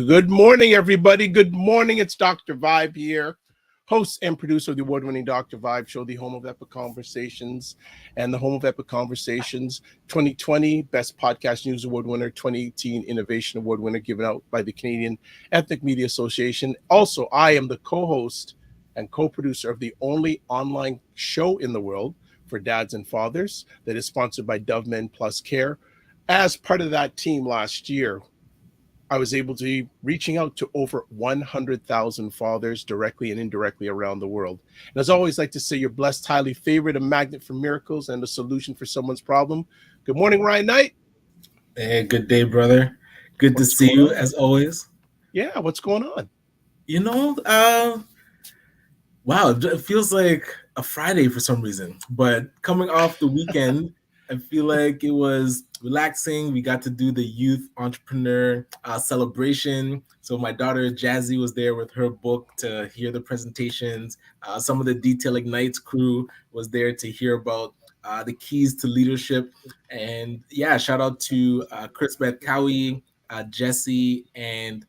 Good morning, everybody. Good morning. It's Dr. Vibe here, host and producer of the award-winning Dr. Vibe show, the home of Epic Conversations, and the home of Epic Conversations 2020 Best Podcast News Award winner, 2018 Innovation Award winner, given out by the Canadian Ethnic Media Association. Also, I am the co-host and co-producer of the only online show in the world for dads and fathers that is sponsored by Dove Men Plus Care. As part of that team last year, I was able to be reaching out to over 100,000 fathers directly and indirectly around the world. And as I always like to say, you're blessed, highly favored, a magnet for miracles, and a solution for someone's problem. Good morning, Ryan Knight. Hey, good day, brother. Good to see you as always. Yeah, what's going on? Wow, it feels like a Friday for some reason. But coming off the weekend, I feel like it was relaxing. We got to do the youth entrepreneur celebration. So my daughter Jazzy was there with her book to hear the presentations. Some of the Detail Ignites crew was there to hear about the keys to leadership. And yeah, shout out to Chris Beth Cowie, Jesse, and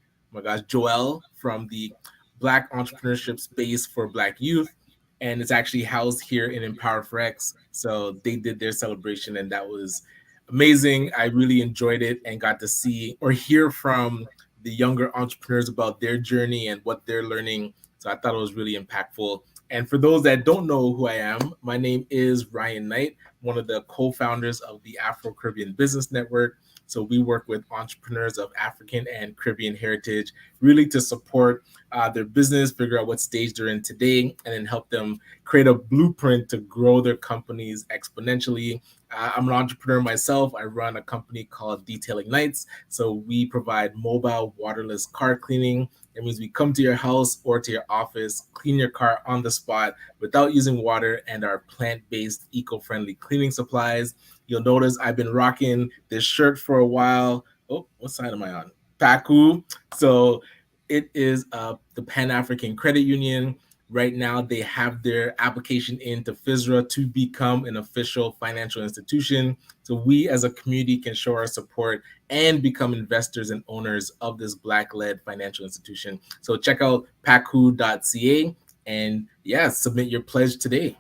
Joel from the Black Entrepreneurship Space for Black Youth. And it's actually housed here in Empower for X. So they did their celebration, and that was amazing. I really enjoyed it and got to see or hear from the younger entrepreneurs about their journey and what they're learning. So I thought it was really impactful. And for those that don't know who I am, my name is Ryan Knight, one of the co-founders of the Afro-Caribbean Business Network. So we work with entrepreneurs of African and Caribbean heritage, really to support their business, figure out what stage they're in today, and then help them create a blueprint to grow their companies exponentially. I'm an entrepreneur myself. I run a company called Detail Ignites. So we provide mobile waterless car cleaning. It means we come to your house or to your office, clean your car on the spot without using water, and our plant-based, eco-friendly cleaning supplies. You'll notice I've been rocking this shirt for a while. Oh, what side am I on? PACU. So it is the Pan-African Credit Union. Right now, they have their application into FISRA to become an official financial institution. So we as a community can show our support and become investors and owners of this Black-led financial institution. So check out pacu.ca and submit your pledge today.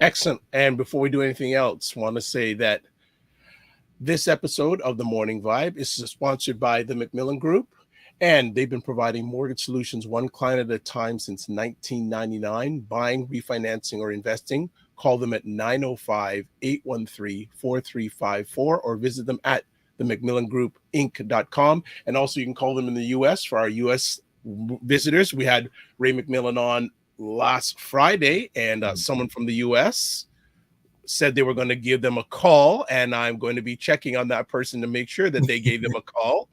Excellent. And before we do anything else, I want to say that this episode of The Morning Vibe is sponsored by the Macmillan Group. And they've been providing mortgage solutions one client at a time since 1999, buying, refinancing, or investing. Call them at 905-813-4354 or visit them at themacmillangroupinc.com. And also you can call them in the U.S. for our U.S. visitors. We had Ray McMillan on last Friday, and someone from the U.S. said they were going to give them a call, and I'm going to be checking on that person to make sure that they gave them a call.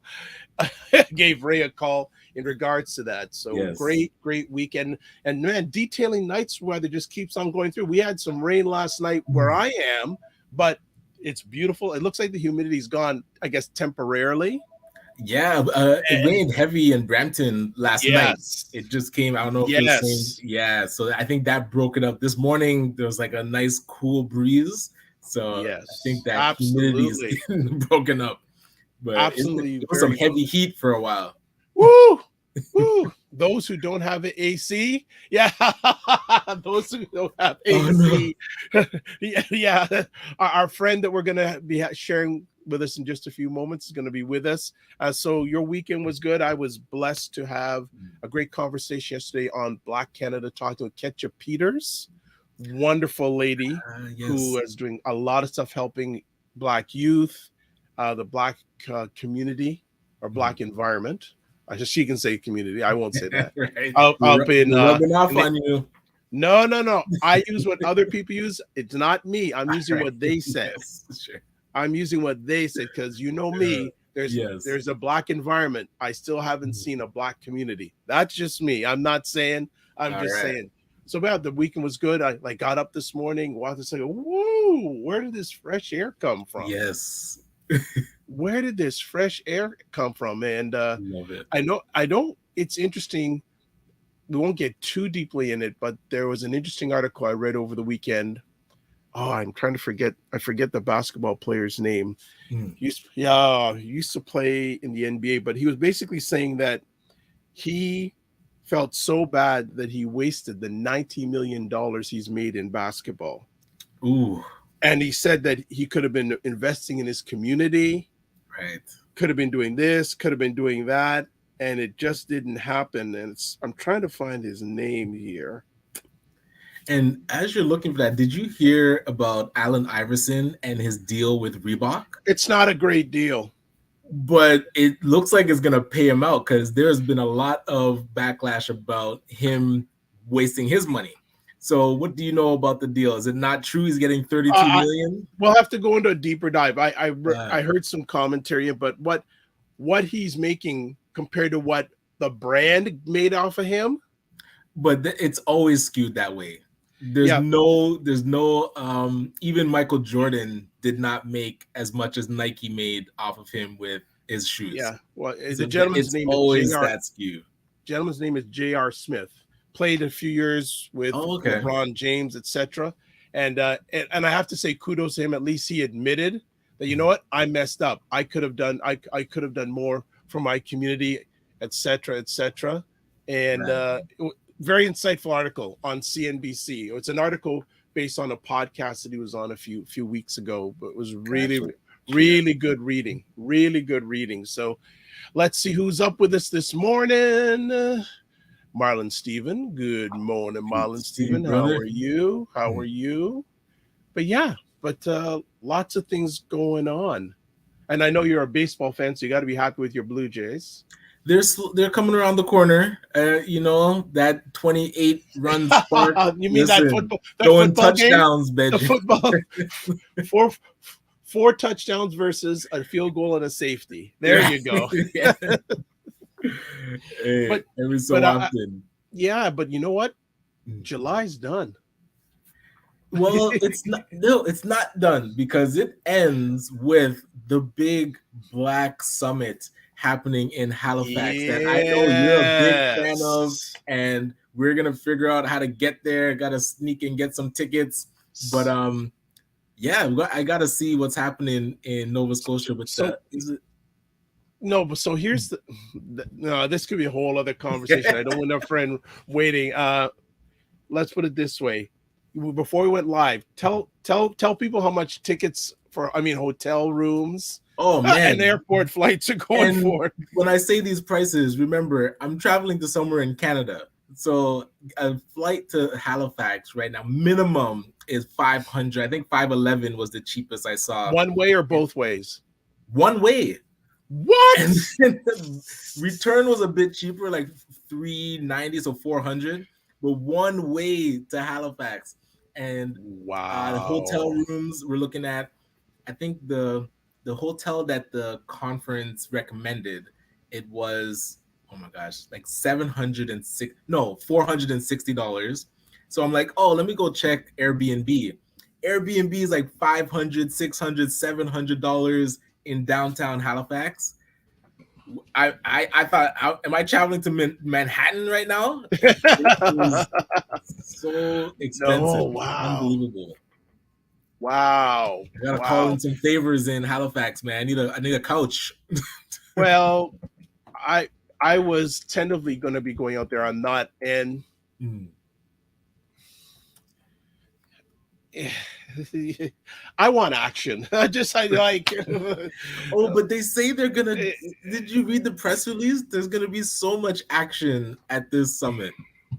Gave Ray a call in regards to that. So yes. Great weekend. And man, Detailing Nights weather just keeps on going through. We had some rain last night where I am, but it's beautiful. It looks like the humidity's gone, I guess, temporarily. Yeah, it rained heavy in Brampton last night. It just came. I don't know if it was rain. Yeah, so I think that broke it up. This morning there was like a nice cool breeze. So I think that humidity is broken up. But absolutely, it was some heavy heat for a while. Woo! those who don't have an AC, yeah, those who don't have Oh no. AC, yeah. Our friend that we're gonna be sharing with us in just a few moments is going to be with us. So your weekend was good. I was blessed to have a great conversation yesterday on Black Canada, talking with Ketcha Peters, wonderful lady who Yes. is doing a lot of stuff helping Black youth, the Black community or Black environment. She can say community. I won't say that. Right. Up in They're rubbing off in on you. no. I use what other people use. It's not me. I'm using Right. what they said. Yes, sure. I'm using what they said because you know me. Yes. There's a Black environment. I still haven't seen a Black community. That's just me. I'm not saying. I'm All just right. saying. So about the weekend was good. I got up this morning, walked this like, whoa, where did this fresh air come from? Yes. Where did this fresh air come from? And Love it. I don't. It's interesting. We won't get too deeply in it, but there was an interesting article I read over the weekend. Oh, I'm trying to forget. I forget the basketball player's name. He used to play in the NBA, but he was basically saying that he felt so bad that he wasted the $90 million he's made in basketball. Ooh. And he said that he could have been investing in his community. Right. Could have been doing this, could have been doing that. And it just didn't happen. And I'm trying to find his name here. And as you're looking for that, did you hear about Allen Iverson and his deal with Reebok? It's not a great deal. But it looks like it's going to pay him out because there's been a lot of backlash about him wasting his money. So what do you know about the deal? Is it not true he's getting 32 million? We'll have to go into a deeper dive. I heard some commentary, but what he's making compared to what the brand made off of him. But it's always skewed that way. There's no even Michael Jordan did not make as much as Nike made off of him with his shoes. Yeah. Well, so the gentleman's name always is that skew. Gentleman's name is J.R. Smith. Played a few years with LeBron James, etc. And I have to say kudos to him. At least he admitted that, you know what, I messed up. I could have done more for my community, etc., etc. And very insightful article on CNBC. It's an article based on a podcast that he was on a few weeks ago, but it was really good reading. Really good reading. So let's see who's up with us this morning. Marlon Steven. Good morning, Marlon Steven. How are you? But lots of things going on. And I know you're a baseball fan, so you got to be happy with your Blue Jays. They're coming around the corner. That 28 run spark. You mean that football touchdowns, game? The football. Four touchdowns versus a field goal and a safety. There you go. Hey, every so often. But you know what? July's done. Well, it's not done because it ends with the big Black Summit happening in Halifax that I know you're a big fan of, and we're gonna figure out how to get there. Gotta sneak and get some tickets, but I gotta see what's happening in Nova Scotia. But so here's this could be a whole other conversation. I don't want a friend waiting. Let's put it this way: before we went live, tell people how much tickets for hotel rooms. Oh man, and airport flights are going for. When I say these prices, remember I'm traveling to somewhere in Canada, so a flight to Halifax right now minimum is $500. I think $511 was the cheapest I saw. One way or both ways? One way. What? And the return was a bit cheaper, like $390, so $400. But one way to Halifax, and the hotel rooms we're looking at. I think the hotel that the conference recommended, it was, oh my gosh, like $460. So I'm like, oh, let me go check Airbnb. Airbnb is like $500, $600, $700 in downtown Halifax. I thought, am I traveling to Manhattan right now? It was so expensive. No, wow. Unbelievable. Wow. I gotta call in some favors in Halifax, man. I need a couch. Well, I was tentatively going to be going out there on that, and I want action. I like. Oh, but they say they're gonna. Did you read the press release? There's gonna be so much action at this summit.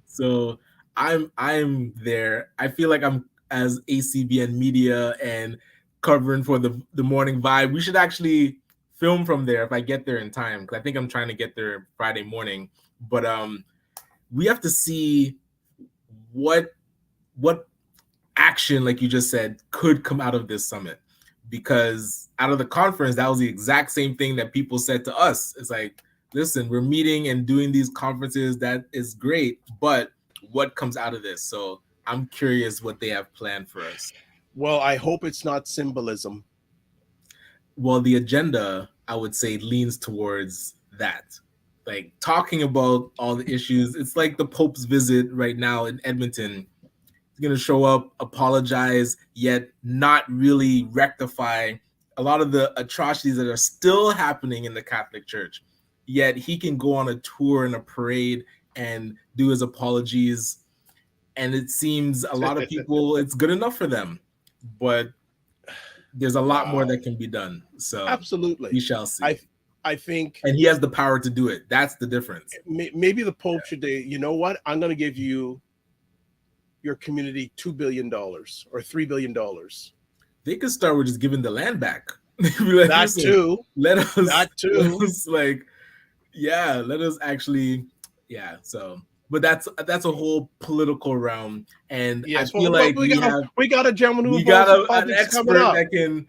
So I'm there. I feel like I'm as ACBN media and covering for the morning vibe. We should actually film from there if I get there in time, because I think I'm trying to get there Friday morning. But we have to see what action, like you just said, could come out of this summit, because out of the conference, that was the exact same thing that people said to us. It's like, listen, we're meeting and doing these conferences, that is great, but what comes out of this? So I'm curious what they have planned for us. Well, I hope it's not symbolism. Well, the agenda, I would say, leans towards that, like talking about all the issues. It's like the Pope's visit right now in Edmonton. Going to show up, apologize, yet not really rectify a lot of the atrocities that are still happening in the Catholic Church. Yet he can go on a tour and a parade and do his apologies. And it seems a lot of people, it's good enough for them. But there's a lot more that can be done. So absolutely, we shall see. I think, and he has the power to do it. That's the difference. Maybe the Pope should say, you know what? I'm going to give your community $2 billion or $3 billion. They could start with just giving the land back. Like, that too. Let us actually, yeah. So, but that's a whole political realm, and yes, I feel like we got a gentleman who an expert that can.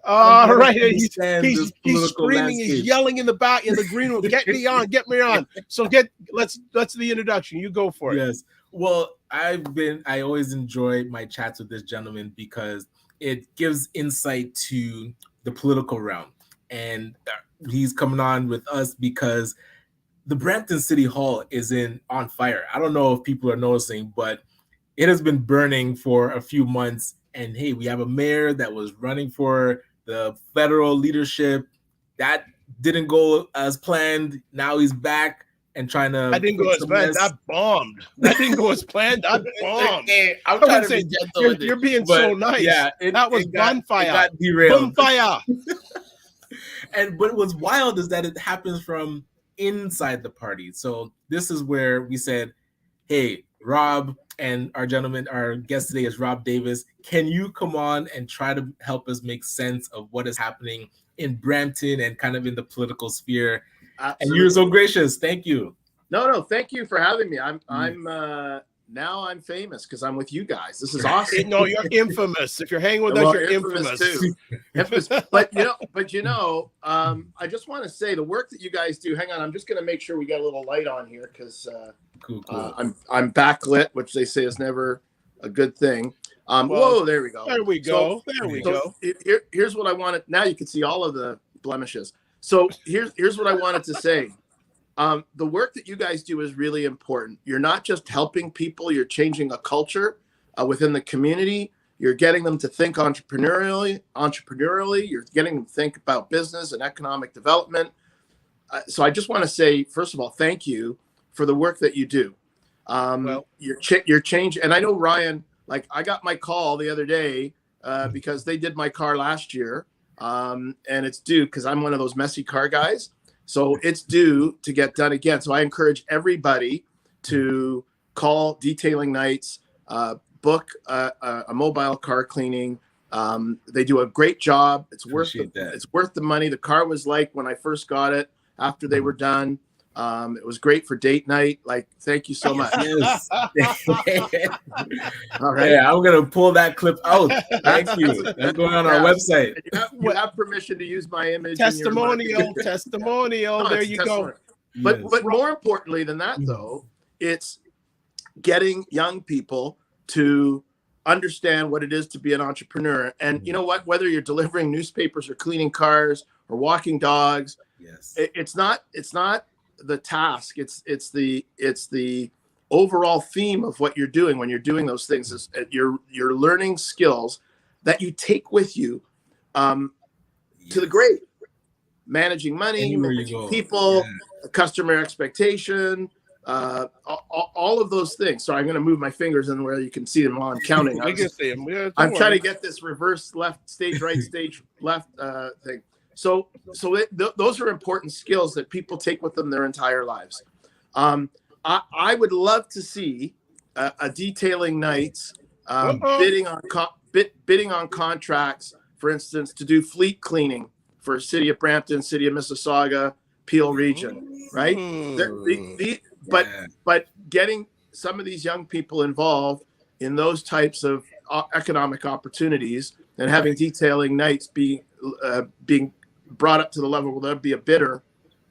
Right, he's screaming, landscape. He's yelling in the back in the green room. Get me on. So let's the introduction. You go for it. Yes. Well, I always enjoy my chats with this gentleman because it gives insight to the political realm, and he's coming on with us because the Brampton City Hall is on fire. I don't know if people are noticing, but it has been burning for a few months. And hey, we have a mayor that was running for the federal leadership. That didn't go as planned. Now he's back and trying to. That didn't go as planned. That bombed. That didn't go as planned. That bombed. I'm trying to say you're being so nice. Yeah, that was bonfire. It got derailed. Bonfire. But what's wild is that it happens from inside the party. So this is where we said, hey, Rob, and our guest today is Rob Davis. Can you come on and try to help us make sense of what is happening in Brampton and kind of in the political sphere? Absolutely. And you're so gracious. Thank you. No, thank you for having me. Now I'm famous because I'm with you guys. This is awesome. No, you're infamous. If you're hanging with us, you're infamous too. But I just want to say the work that you guys do. Hang on, I'm just going to make sure we got a little light on here because cool. I'm backlit, which they say is never a good thing. Whoa, there we go. There we go. Here's what I wanted. Now you can see all of the blemishes. So here's what I wanted to say. The work that you guys do is really important. You're not just helping people, you're changing a culture within the community. You're getting them to think entrepreneurially. You're getting them to think about business and economic development. So I just want to say, first of all, thank you for the work that you do. You're changing. And I know, Ryan, like I got my call the other day because they did my car last year. And it's due because I'm one of those messy car guys. So it's due to get done again. So I encourage everybody to call Detailing Nights, book a mobile car cleaning. They do a great job. It's worth the money. The car was like when I first got it after they were done. It was great for date night. Like, thank you so much. Yes. All right. Yeah, I'm gonna pull that clip out. Thank you. That's going on our website. You have permission to use my image. Testimonial. No, there you go. But more importantly than that, though, it's getting young people to understand what it is to be an entrepreneur. And you know what? Whether you're delivering newspapers or cleaning cars or walking dogs, yes, it's not the task. It's the overall theme of what you're doing when you're doing those things. Is you're learning skills that you take with you to the grave. managing money, Anywhere you managing go. people, customer expectation, all of those things. So I'm going to move my fingers in where you can see them while I'm counting. We can see them. Yeah, I'm don't trying worry. to get this reverse left, stage right, stage left thing. So those are important skills that people take with them their entire lives. I would love to see a detailing nights bidding on contracts, for instance, to do fleet cleaning for City of Brampton, City of Mississauga, Peel region, right? But getting some of these young people involved in those types of economic opportunities and having detailing nights being brought up to the level where there'll be a bidder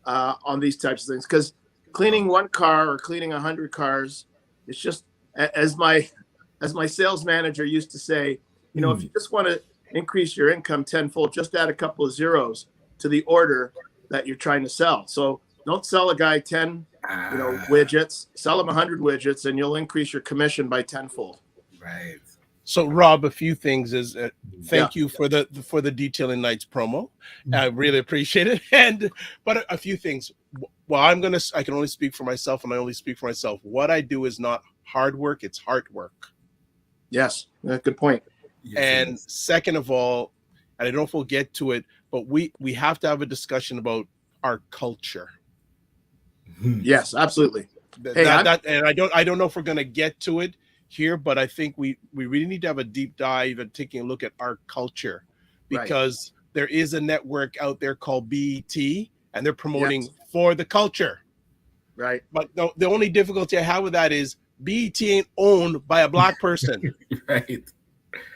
on these types of things. Because cleaning one car or cleaning 100 cars, it's just, as my sales manager used to say, you know, if you just want to increase your income tenfold, just add a couple of zeros to the order that you're trying to sell. So don't sell a guy 10 widgets, sell him 100 widgets, and you'll increase your commission by tenfold. Right. So Rob, a few things is thank you for the Detailing Nights promo. I really appreciate it. But a few things. Well, I can only speak for myself, and I only speak for myself. What I do is not hard work, it's heart work. Yes, good point. Yes, and second of all, and I don't know if we'll get to it, but we have to have a discussion about our culture. Yes, absolutely. And I don't know if we're going to get to it here, but I think we really need to have a deep dive and taking a look at our culture, because there is a network out there called BET, and they're promoting for the culture. Right. But the only difficulty I have with that is BET ain't owned by a black person. Right.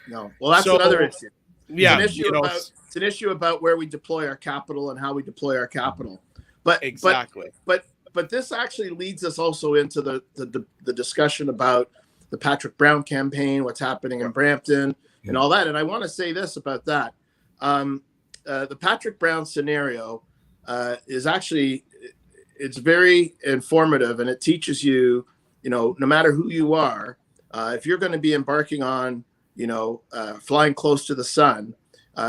No. Well, that's another issue. Yeah. It's an issue about where we deploy our capital and how we deploy our capital. But exactly. But this actually leads us also into the discussion about the Patrick Brown campaign, what's happening in Brampton, and all that. And I want to say this about that. The Patrick Brown scenario is actually, it's very informative, and it teaches you, no matter who you are, if you're going to be embarking on, flying close to the sun,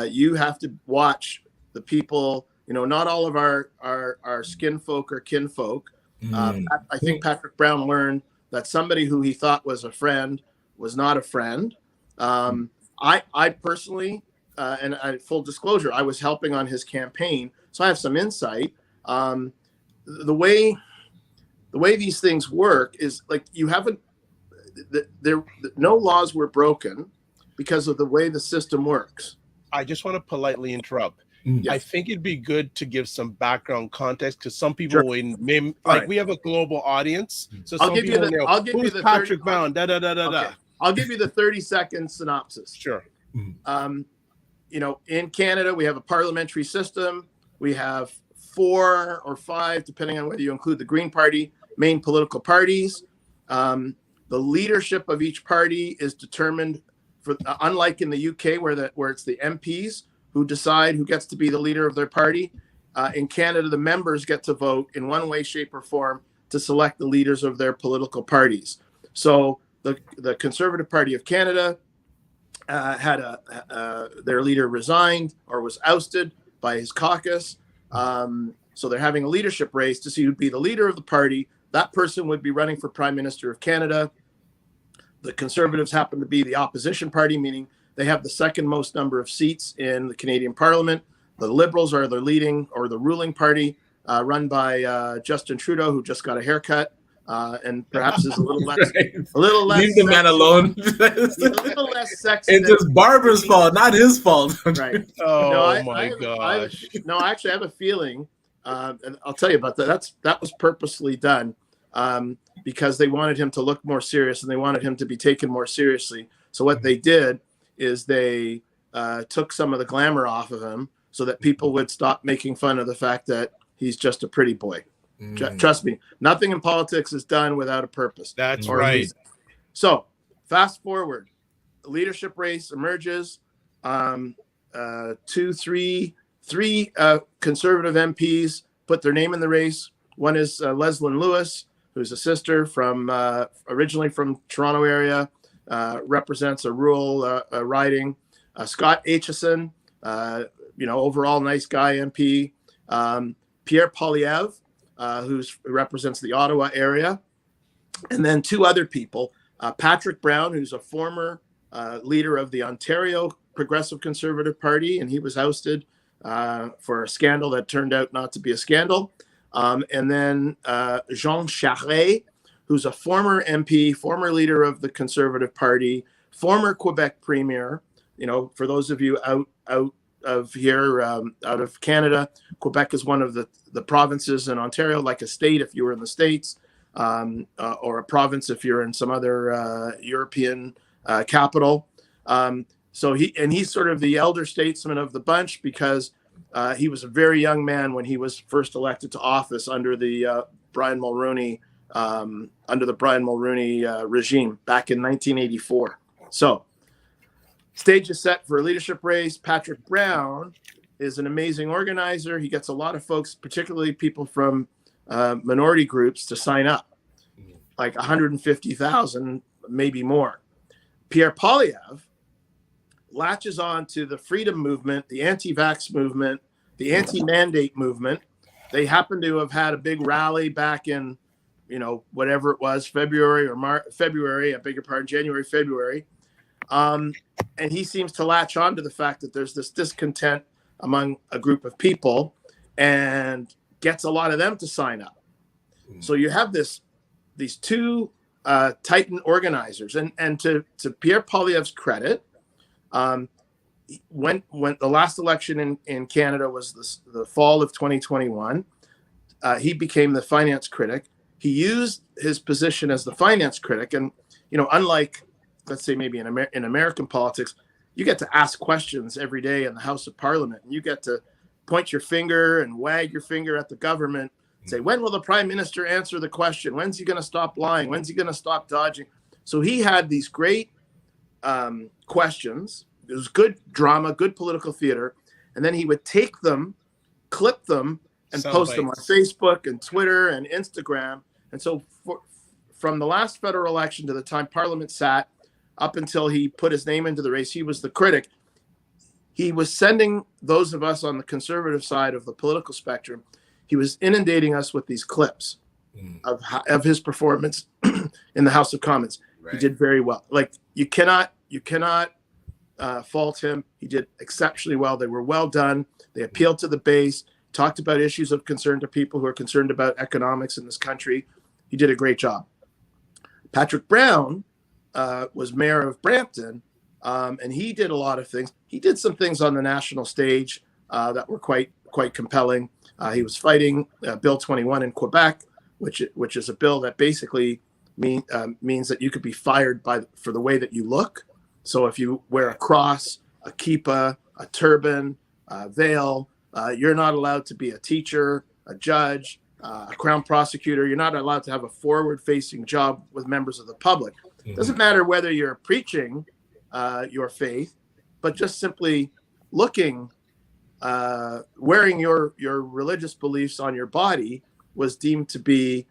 you have to watch the people. Not all of our skin folk or kin folk. I think Patrick Brown learned that somebody who he thought was a friend was not a friend. I personally, and full disclosure, I was helping on his campaign, so I have some insight. The way these things work is like no laws were broken because of the way the system works. I just want to politely interrupt. I think it'd be good to give some background context, because some people we have a global audience. So I'll give you the Patrick Brown. I'll give you the 30-second synopsis. Sure. In Canada, we have a parliamentary system. We have 4 or 5, depending on whether you include the Green Party, main political parties. The leadership of each party is determined unlike in the UK where it's the MPs who decide who gets to be the leader of their party. In Canada, the members get to vote in one way, shape, or form to select the leaders of their political parties. So the Conservative Party of Canada had their leader resigned or was ousted by his caucus. So they're having a leadership race to see who'd be the leader of the party. That person would be running for Prime Minister of Canada. The Conservatives happen to be the opposition party, meaning they have the second most number of seats in the Canadian Parliament. The Liberals are the ruling party, run by Justin Trudeau, who just got a haircut, and perhaps is a little less. Leave the man alone. A little less sexy. It's his barber's fault, not his fault. Right. My gosh. Actually, I have a feeling, and I'll tell you about that. That was purposely done because they wanted him to look more serious and they wanted him to be taken more seriously. So what they did is they took some of the glamour off of him so that people would stop making fun of the fact that he's just a pretty boy. Trust me, nothing in politics is done without a purpose. That's right. So fast forward, the leadership race emerges. 3 conservative MPs put their name in the race. One is Leslyn Lewis, who's a sister from originally from Toronto area, represents a rural riding. Scott Aitchison, overall nice guy MP, Pierre Poilievre, who represents the Ottawa area, and then two other people, Patrick Brown, who's a former leader of the Ontario Progressive Conservative Party, and he was ousted for a scandal that turned out not to be a scandal. And then Jean Charest, who's a former MP, former leader of the Conservative Party, former Quebec premier. You know, for those of you out of here, out of Canada, Quebec is one of the provinces in Ontario, like a state if you were in the States, or a province if you're in some other European capital. So he's sort of the elder statesman of the bunch, because he was a very young man when he was first elected to office under the Brian Mulroney regime back in 1984. So stage is set for a leadership race. Patrick Brown is an amazing organizer. He gets a lot of folks, particularly people from minority groups, to sign up, like 150,000, maybe more. Pierre Poilievre latches on to the freedom movement, the anti-vax movement, the anti-mandate movement. They happen to have had a big rally back in, whatever it was, January, February. And he seems to latch on to the fact that there's this discontent among a group of people and gets a lot of them to sign up. So you have these two titan organizers, and to Pierre Poilievre's credit, when the last election in Canada was the fall of 2021, he became the finance critic. He used his position as the finance critic, and unlike, let's say, maybe in American politics, you get to ask questions every day in the House of Parliament, and you get to point your finger and wag your finger at the government, say, when will the Prime Minister answer the question? When's he going to stop lying? When's he going to stop dodging? So he had these great questions. It was good drama, good political theater. And then he would take them, clip them, and post them on Facebook and Twitter and Instagram. And so from the last federal election to the time Parliament sat, up until he put his name into the race, he was the critic. He was sending those of us on the conservative side of the political spectrum, he was inundating us with these clips of his performance in the House of Commons. Right. He did very well. Like, you cannot fault him. He did exceptionally well. They were well done. They appealed to the base, talked about issues of concern to people who are concerned about economics in this country. He did a great job. Patrick Brown was mayor of Brampton, and he did a lot of things. He did some things on the national stage that were quite compelling. He was fighting Bill 21 in Quebec, which is a bill that basically means that you could be fired for the way that you look. So if you wear a cross, a kippah, a turban, a veil, you're not allowed to be a teacher, a judge, a crown prosecutor. You're not allowed to have a forward-facing job with members of the public. Doesn't matter whether you're preaching your faith, but just simply looking, wearing your religious beliefs on your body was deemed to be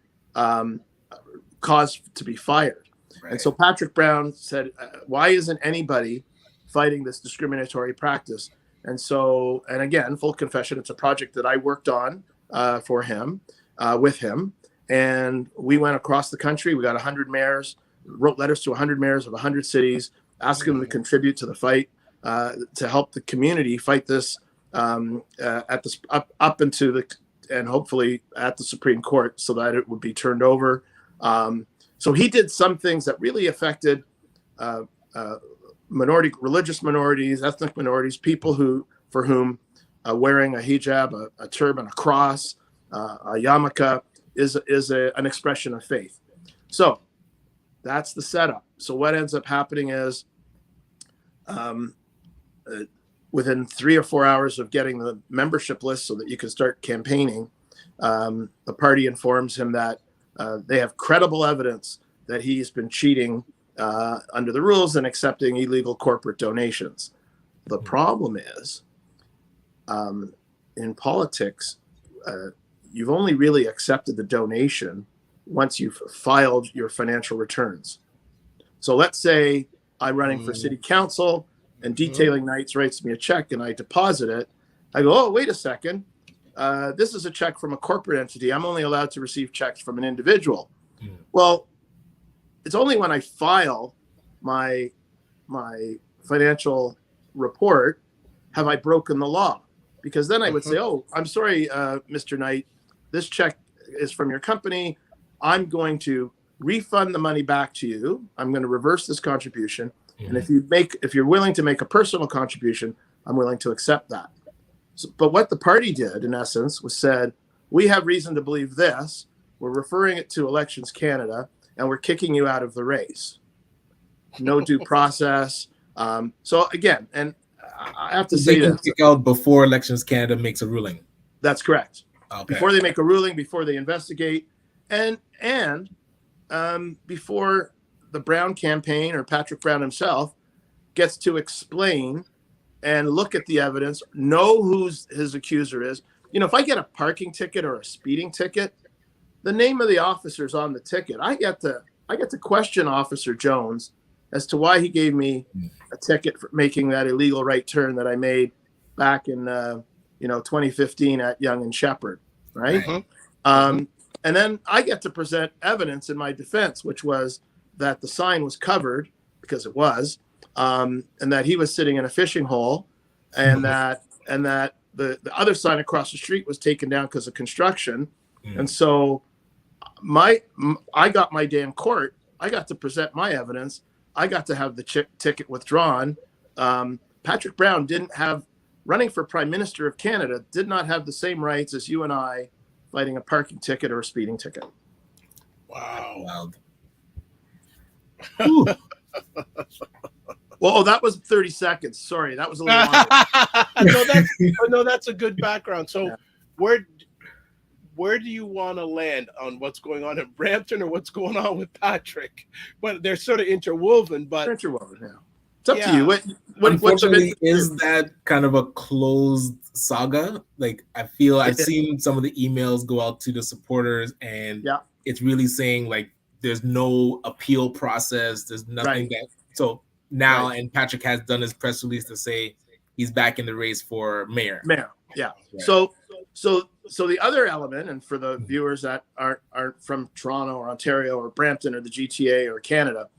cause to be fired. Right. And so Patrick Brown said, why isn't anybody fighting this discriminatory practice? And so, and again, full confession, it's a project that I worked on for him, with him. And we went across the country. We got 100 mayors, wrote letters to 100 mayors of 100 cities, asking them to contribute to the fight, to help the community fight this up into the, and hopefully at the Supreme Court, so that it would be turned over. So he did some things that really affected religious minorities, ethnic minorities, people for whom wearing a hijab, a turban, a cross, a yarmulke is an expression of faith. So that's the setup. So what ends up happening is, within 3 or 4 hours of getting the membership list so that you can start campaigning, the party informs him that they have credible evidence that he's been cheating under the rules and accepting illegal corporate donations. The problem is, in politics, you've only really accepted the donation once you've filed your financial returns. So let's say I'm running for city council and Detailing Nights writes me a check and I deposit it. I go, oh, wait a second. this is a check from a corporate entity. I'm only allowed to receive checks from an individual. Mm. Well, it's only when I file my financial report have I broken the law, because then I would say, oh, I'm sorry, Mr. Knight, this check is from your company. I'm going to refund the money back to you. I'm going to reverse this contribution. Mm. And if you're willing to make a personal contribution, I'm willing to accept that. So, but what the party did, in essence, was said, we have reason to believe this. We're referring it to Elections Canada, and we're kicking you out of the race. No due process. So again, and I have to They say can that kick out before Elections Canada makes a ruling. that's correct. Okay. Before they make a ruling, before they investigate, and before the Brown campaign or Patrick Brown himself gets to explain and look at the evidence, know who his accuser is. You know, if I get a parking ticket or a speeding ticket, the name of the officer's on the ticket. I get to question Officer Jones as to why he gave me a ticket for making that illegal right turn that I made back in 2015 at Yonge and Shepherd, right? Mm-hmm. And then I get to present evidence in my defense, which was that the sign was covered, because it was, and that he was sitting in a fishing hole, and that the other sign across the street was taken down because of construction. And so I got my day in court. I got to present my evidence. I got to have the ticket withdrawn. Patrick Brown running for Prime Minister of Canada did not have the same rights as you and I fighting a parking ticket or a speeding ticket. Wow. Well, that was 30 seconds. Sorry, that was a little longer. no, that's a good background. So Yeah. where do you want to land on what's going on in Brampton or what's going on with Patrick? But they're sort of interwoven. But Interwoven, yeah. It's up to Yeah. you. What's Unfortunately, the is that kind of a closed saga? Like, I feel I've seen some of the emails go out to the supporters, and Yeah. it's really saying like there's no appeal process. There's nothing Right. so now, Right. and Patrick has done his press release to say he's back in the race for mayor. Yeah. Right. So the other element, and for the viewers that aren't from Toronto or Ontario or Brampton or the GTA or Canada,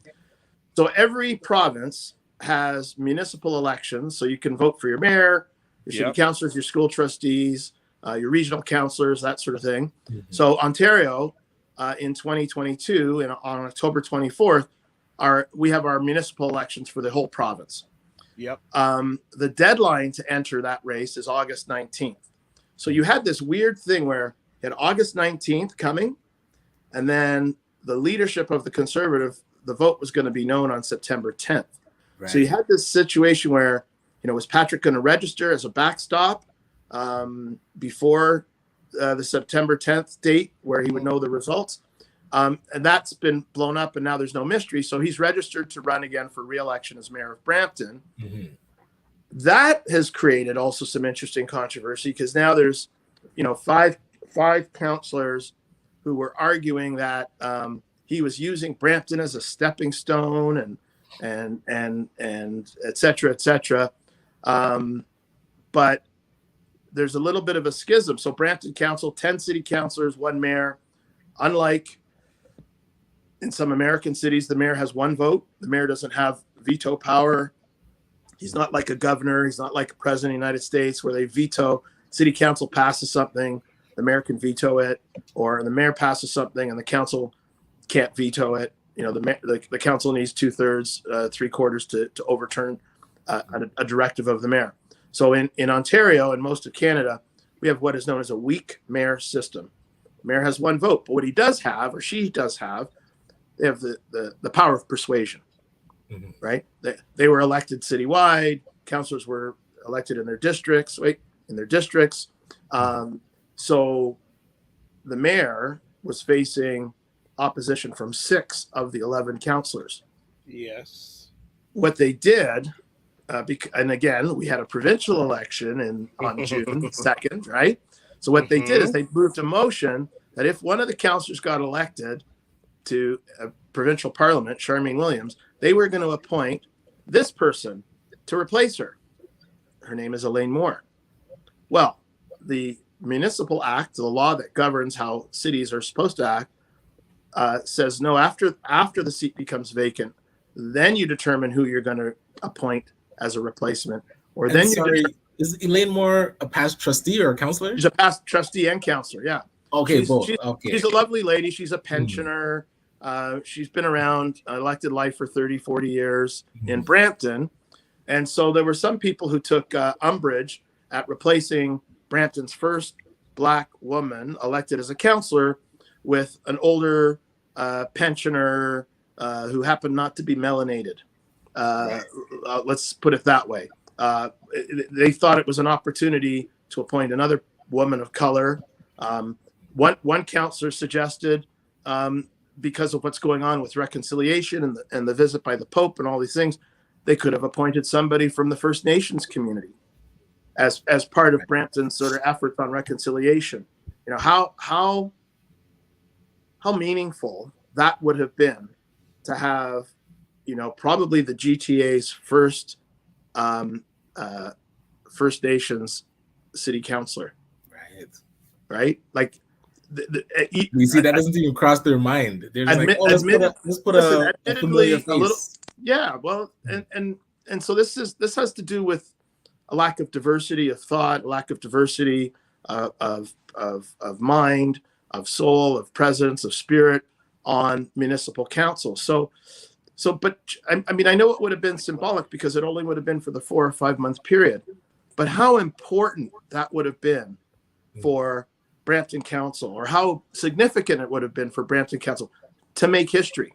so every province has municipal elections. So you can vote for your mayor, your city councilors, your school trustees, your regional councilors, that sort of thing. So Ontario, in 2022, and on October 24th, we have our municipal elections for the whole province. Yep. The deadline to enter that race is August 19th. So you had this weird thing where you had August 19th coming, and then the leadership of the Conservative, the vote was going to be known on September 10th. Right. So you had this situation where, was Patrick going to register as a backstop before the September 10th date where he would know the results? And that's been blown up, and now there's no mystery. So he's registered to run again for re-election as mayor of Brampton. That has created also some interesting controversy, because now there's, five councillors who were arguing that he was using Brampton as a stepping stone and et cetera, et cetera. But there's a little bit of a schism. So Brampton Council, 10 city councillors, 1 mayor. Unlike in some American cities, the mayor has 1 vote. The mayor doesn't have veto power. He's not like a governor. He's not like a president of the United States where they veto. City council passes something, the mayor can veto it, or the mayor passes something and the council can't veto it. The council needs 2/3, 3/4 to overturn a directive of the mayor. So in Ontario and most of Canada, we have what is known as a weak mayor system. The mayor has 1 vote, but what he does have, or she does have, they have the power of persuasion, right? They were elected citywide. Councillors were elected in their districts. So the mayor was facing opposition from 6 of the 11 councillors. Yes. What they did, and again, we had a provincial election on June 2nd, right? So what they did is they moved a motion that if one of the councillors got elected to a provincial parliament, Charmaine Williams, they were going to appoint this person to replace her. Her name is Elaine Moore. Well, the Municipal Act, the law that governs how cities are supposed to act, says no, after the seat becomes vacant, then you determine who you're going to appoint as a replacement. Or And then sorry, is Elaine Moore a past trustee or a counselor? she's a past trustee and counselor. Yeah. Okay, she's, both. Okay. She's a lovely lady. She's a pensioner. She's been around elected life for 30, 40 years in Brampton. And so there were some people who took umbrage at replacing Brampton's first Black woman elected as a counselor with an older pensioner who happened not to be melanated. Let's put it that way. They thought it was an opportunity to appoint another woman of color. One counselor suggested, because of what's going on with reconciliation and the visit by the Pope and all these things, they could have appointed somebody from the First Nations community as part of Brampton's sort of efforts on reconciliation. You know, how meaningful that would have been to have, you know, probably the GTA's first First Nations city councilor. Right? Like, you see, that doesn't even cross their mind. They're just like, oh, let's put a familiar face. Yeah, well, and so this has to do with a lack of diversity of thought, a lack of diversity of mind, of soul, of presence, of spirit on municipal council. So, but I mean, I know it would have been symbolic because it only would have been for the 4 or 5 month period, but how important that would have been for Brampton Council, or how significant it would have been for Brampton Council to make history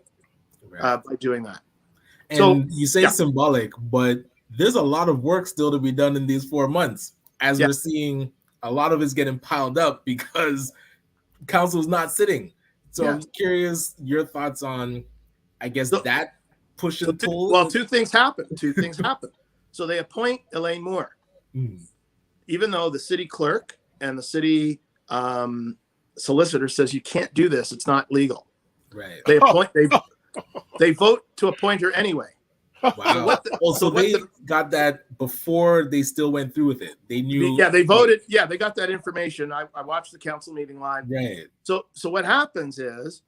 by doing that. And so, you say symbolic, but there's a lot of work still to be done in these 4 months, as we're seeing a lot of it's getting piled up because council's not sitting. So I'm curious your thoughts on, I guess, that push and pull. Well, two things happen. So they appoint Elaine Moore, even though the city clerk and the city solicitor says you can't do this. It's not legal. Right. They vote to appoint her anyway. Wow. So they got that before they still went through with it. They knew. Yeah, they voted. Yeah, they got that information. I watched the council meeting live. Right. So what happens is,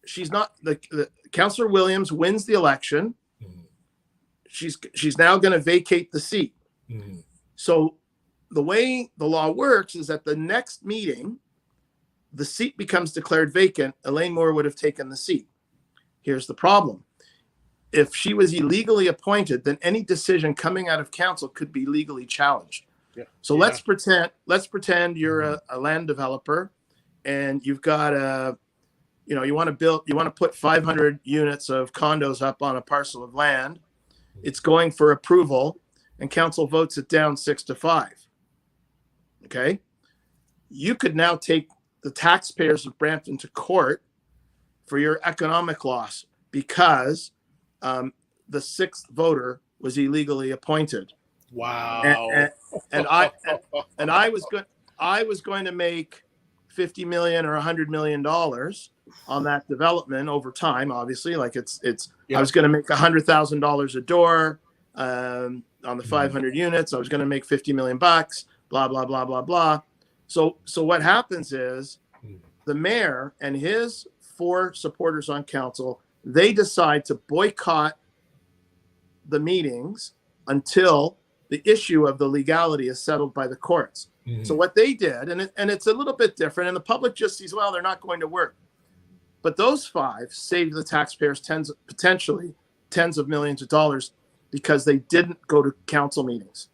she's not the Councillor Williams wins the election. She's now going to vacate the seat. So the way the law works is at the next meeting, the seat becomes declared vacant. Elaine Moore would have taken the seat. Here's the problem. If she was illegally appointed, then any decision coming out of council could be legally challenged. Yeah. So let's pretend you're a land developer and you've got you want to put 500 units of condos up on a parcel of land. It's going for approval and council votes it down 6-5. Okay. You could now take the taxpayers of Brampton to court for your economic loss because the sixth voter was illegally appointed. Wow. And I was going to make $50 million or $100 million on that development over time. Obviously, like I was going to make $100,000 a door on the 500 units. I was going to make $50 million bucks. Blah blah blah blah blah. So what happens is the mayor and his 4 supporters on council, they decide to boycott the meetings until the issue of the legality is settled by the courts. So what they did, and it's a little bit different, and the public just sees, well, they're not going to work. But those 5 saved the taxpayers potentially tens of millions of dollars because they didn't go to council meetings.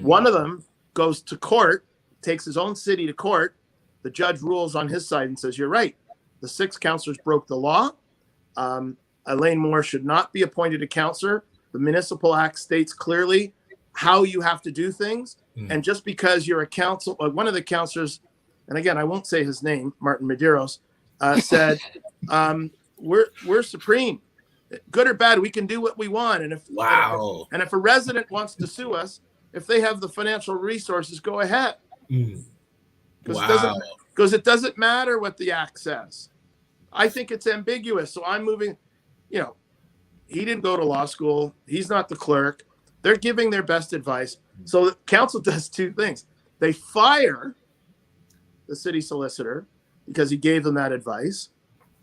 One of them goes to court, takes his own city to court. The judge rules on his side and says, you're right. The 6 councillors broke the law. Elaine Moore should not be appointed a councillor. The Municipal Act states clearly how you have to do things. And just because you're a council, one of the councillors, and again, I won't say his name, Martin Medeiros, said, we're supreme. Good or bad, we can do what we want. And if a resident wants to sue us, if they have the financial resources, go ahead. Because it doesn't matter what the act says. I think it's ambiguous. So I'm moving, he didn't go to law school. He's not the clerk. They're giving their best advice. So the council does 2 things. They fire the city solicitor because he gave them that advice.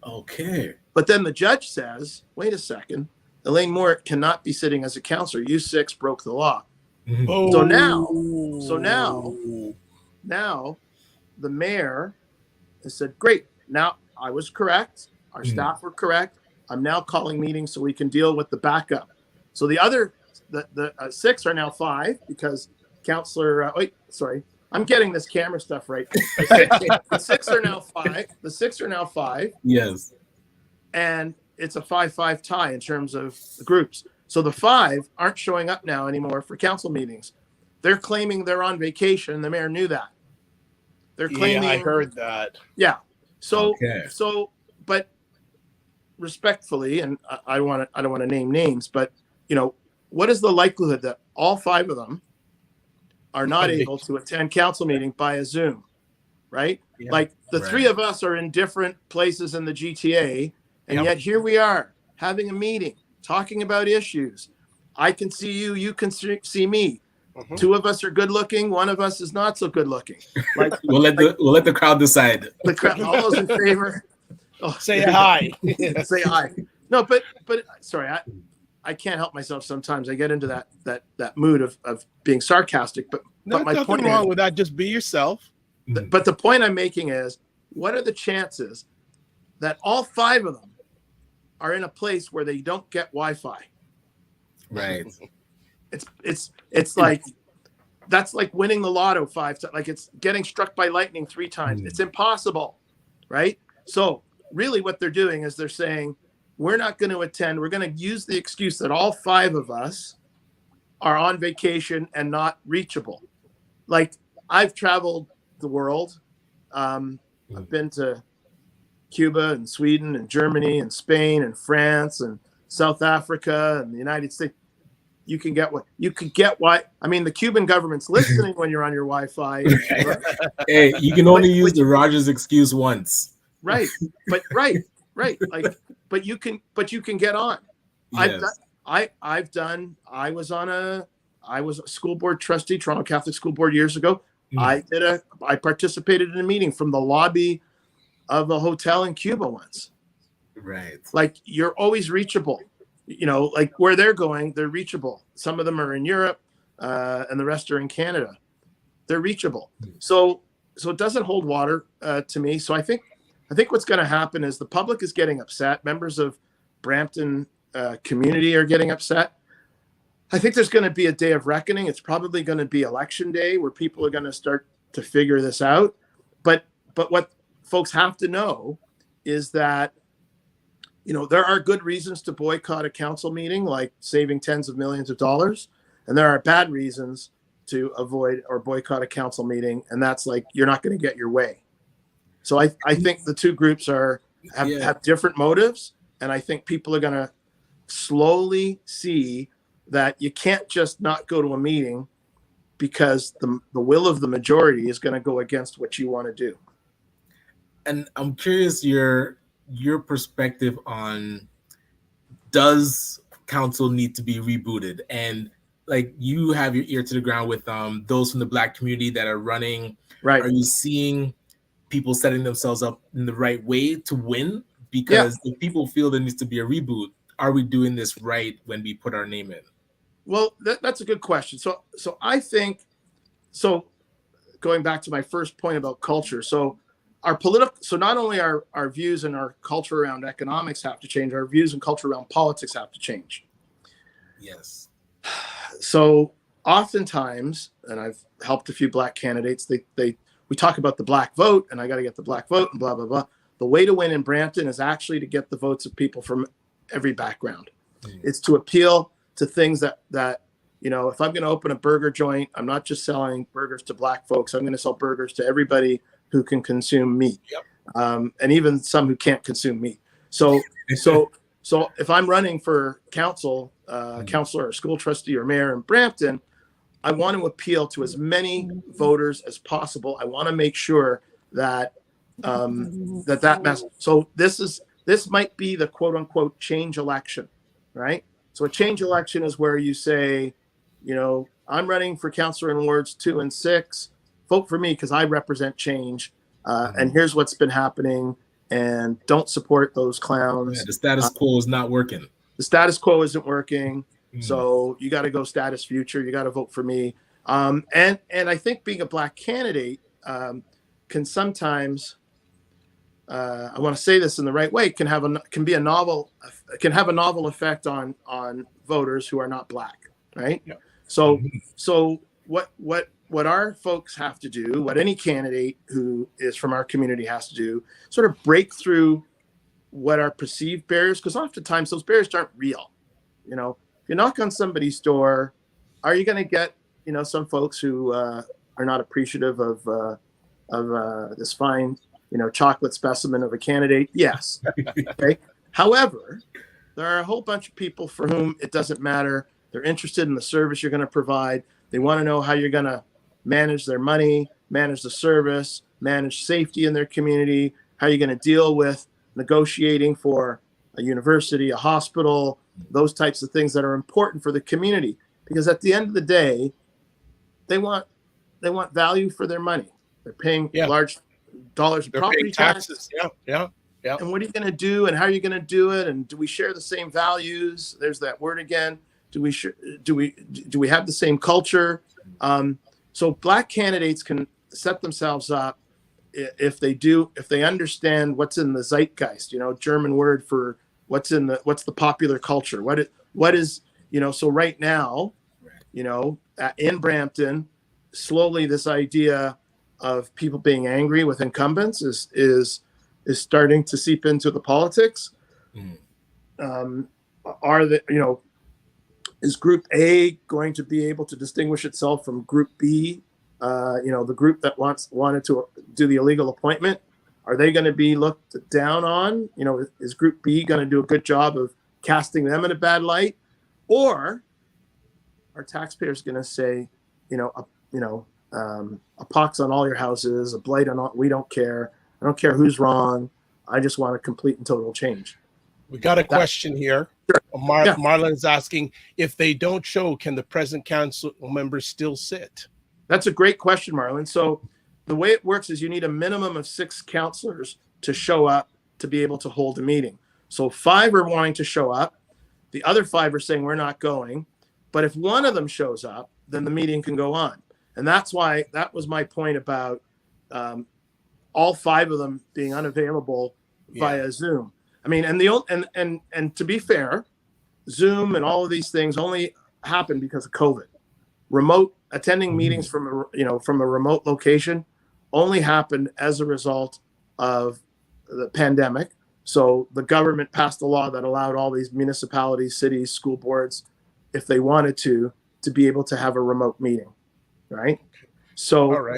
Okay. But then the judge says, wait a second, Elaine Moore cannot be sitting as a counselor. You six broke the law. Mhm. Oh. Now the mayor has said, great, now I was correct. Our staff were correct. I'm now calling meetings so we can deal with the backup. So the other, the six are now 5 because Counselor, I'm getting this camera stuff right. The six are now 5. The 6 are now 5. Yes. And it's a 5-5 tie in terms of the groups. So the 5 aren't showing up now anymore for council meetings. They're claiming they're on vacation. The mayor knew that. They're claiming. Yeah, I heard that. Yeah. So, Okay. but respectfully, and I don't want to name names, but what is the likelihood that all 5 of them are not able to attend council meeting by a Zoom, right? Yeah. Like the 3 of us are in different places in the GTA, and yet here we are having a meeting, talking about issues. I can see you, you can see me. 2 of us are good looking, 1 of us is not so good looking. Like we'll let the crowd decide. The crowd, all those in favor. Oh, Say hi. Say hi. No, but sorry, I can't help myself sometimes. I get into that mood of being sarcastic. But my nothing point wrong is, with that. Just be yourself. but the point I'm making is, what are the chances that all 5 of them are in a place where they don't get Wi-Fi? Right. It's like that's like winning the lotto 5 times. Like it's getting struck by lightning 3 times. It's impossible, right? So really, what they're doing is they're saying, we're not going to attend. We're going to use the excuse that all 5 of us are on vacation and not reachable. Like I've traveled the world. I've been to Cuba and Sweden and Germany and Spain and France and South Africa and the United States. You can get I mean, the Cuban government's listening when you're on your Wi-Fi. Hey, you can only use the Rogers excuse once. Right. But like, but you can get on. Yes. I was a school board trustee, Toronto Catholic School Board years ago. I participated in a meeting from the lobby of a hotel in Cuba once. Right. Like you're always reachable. Like where they're going, they're reachable. Some of them are in Europe, and the rest are in Canada. They're reachable. So it doesn't hold water to me. So I think what's going to happen is the public is getting upset. Members of Brampton community are getting upset. I think there's going to be a day of reckoning. It's probably going to be election day where people are going to start to figure this out. But what folks have to know is that there are good reasons to boycott a council meeting, like saving tens of millions of dollars. And there are bad reasons to avoid or boycott a council meeting. And that's like, you're not going to get your way. So I think the 2 groups have different motives. And I think people are going to slowly see that you can't just not go to a meeting because the will of the majority is going to go against what you want to do. And I'm curious your perspective on, does council need to be rebooted? And like, you have your ear to the ground with those from the Black community that are running. Right. Are you seeing people setting themselves up in the right way to win? Because if people feel there needs to be a reboot, are we doing this right when we put our name in? Well, that's a good question. So I think, going back to my first point about culture. So not only our views and our culture around economics have to change, our views and culture around politics have to change. Yes. So oftentimes, and I've helped a few Black candidates, we talk about the Black vote, and I got to get the Black vote and blah, blah, blah. The way to win in Brampton is actually to get the votes of people from every background. It's to appeal to things that if I'm going to open a burger joint, I'm not just selling burgers to Black folks. I'm going to sell burgers to everybody who can consume meat, and even some who can't consume meat. So if I'm running for council, counselor or school trustee or mayor in Brampton, I want to appeal to as many voters as possible. I want to make sure that So this might be the quote unquote change election, right? So a change election is where you say, I'm running for councilor in wards 2 and 6 vote for me because I represent change. And here's what's been happening. And don't support those clowns. Yeah, the status quo is not working. The status quo isn't working. So you got to go status future. You got to vote for me. And I think being a Black candidate can sometimes, I want to say this in the right way, can have a novel effect on voters who are not Black, right? Yeah. So what our folks have to do, what any candidate who is from our community has to do, sort of break through what are perceived barriers, because oftentimes those barriers aren't real. You know, if you knock on somebody's door, are you going to get, you know, some folks who are not appreciative of this fine, you know, chocolate specimen of a candidate? Yes. Okay. However, there are a whole bunch of people for whom it doesn't matter. They're interested in the service you're going to provide. They want to know how you're going to manage their money, manage the service, manage safety in their community, how you're going to deal with negotiating for a university, a hospital, those types of things that are important for the community. Because at the end of the day, they want value for their money. They're paying large dollars of property taxes. Yeah. And what are you going to do, and how are you going to do it? And do we share the same values? There's that word again. Do we have the same culture? So Black candidates can set themselves up if they understand what's in the zeitgeist, you know, German word for what's the popular culture. What is, you know, so right now, you know, in Brampton, slowly this idea of people being angry with incumbents is starting to seep into the politics. Is Group A going to be able to distinguish itself from Group B? You know, the group that wanted to do the illegal appointment, are they going to be looked down on? You know, is Group B going to do a good job of casting them in a bad light, or are taxpayers going to say, a pox on all your houses, a blight on all? We don't care. I don't care who's wrong. I just want a complete and total change. We got a question here. Sure. Marlon's asking, if they don't show, can the present council members still sit? That's a great question, Marlon. So the way it works is you need a minimum of 6 counselors to show up to be able to hold a meeting. So 5 are wanting to show up. The other 5 are saying we're not going. But if one of them shows up, then the meeting can go on. And that's why, that was my point about all 5 of them being unavailable via Zoom. I mean, and to be fair, Zoom and all of these things only happened because of COVID. Remote attending meetings from a remote location only happened as a result of the pandemic. So the government passed a law that allowed all these municipalities, cities, school boards, if they wanted to be able to have a remote meeting, right? So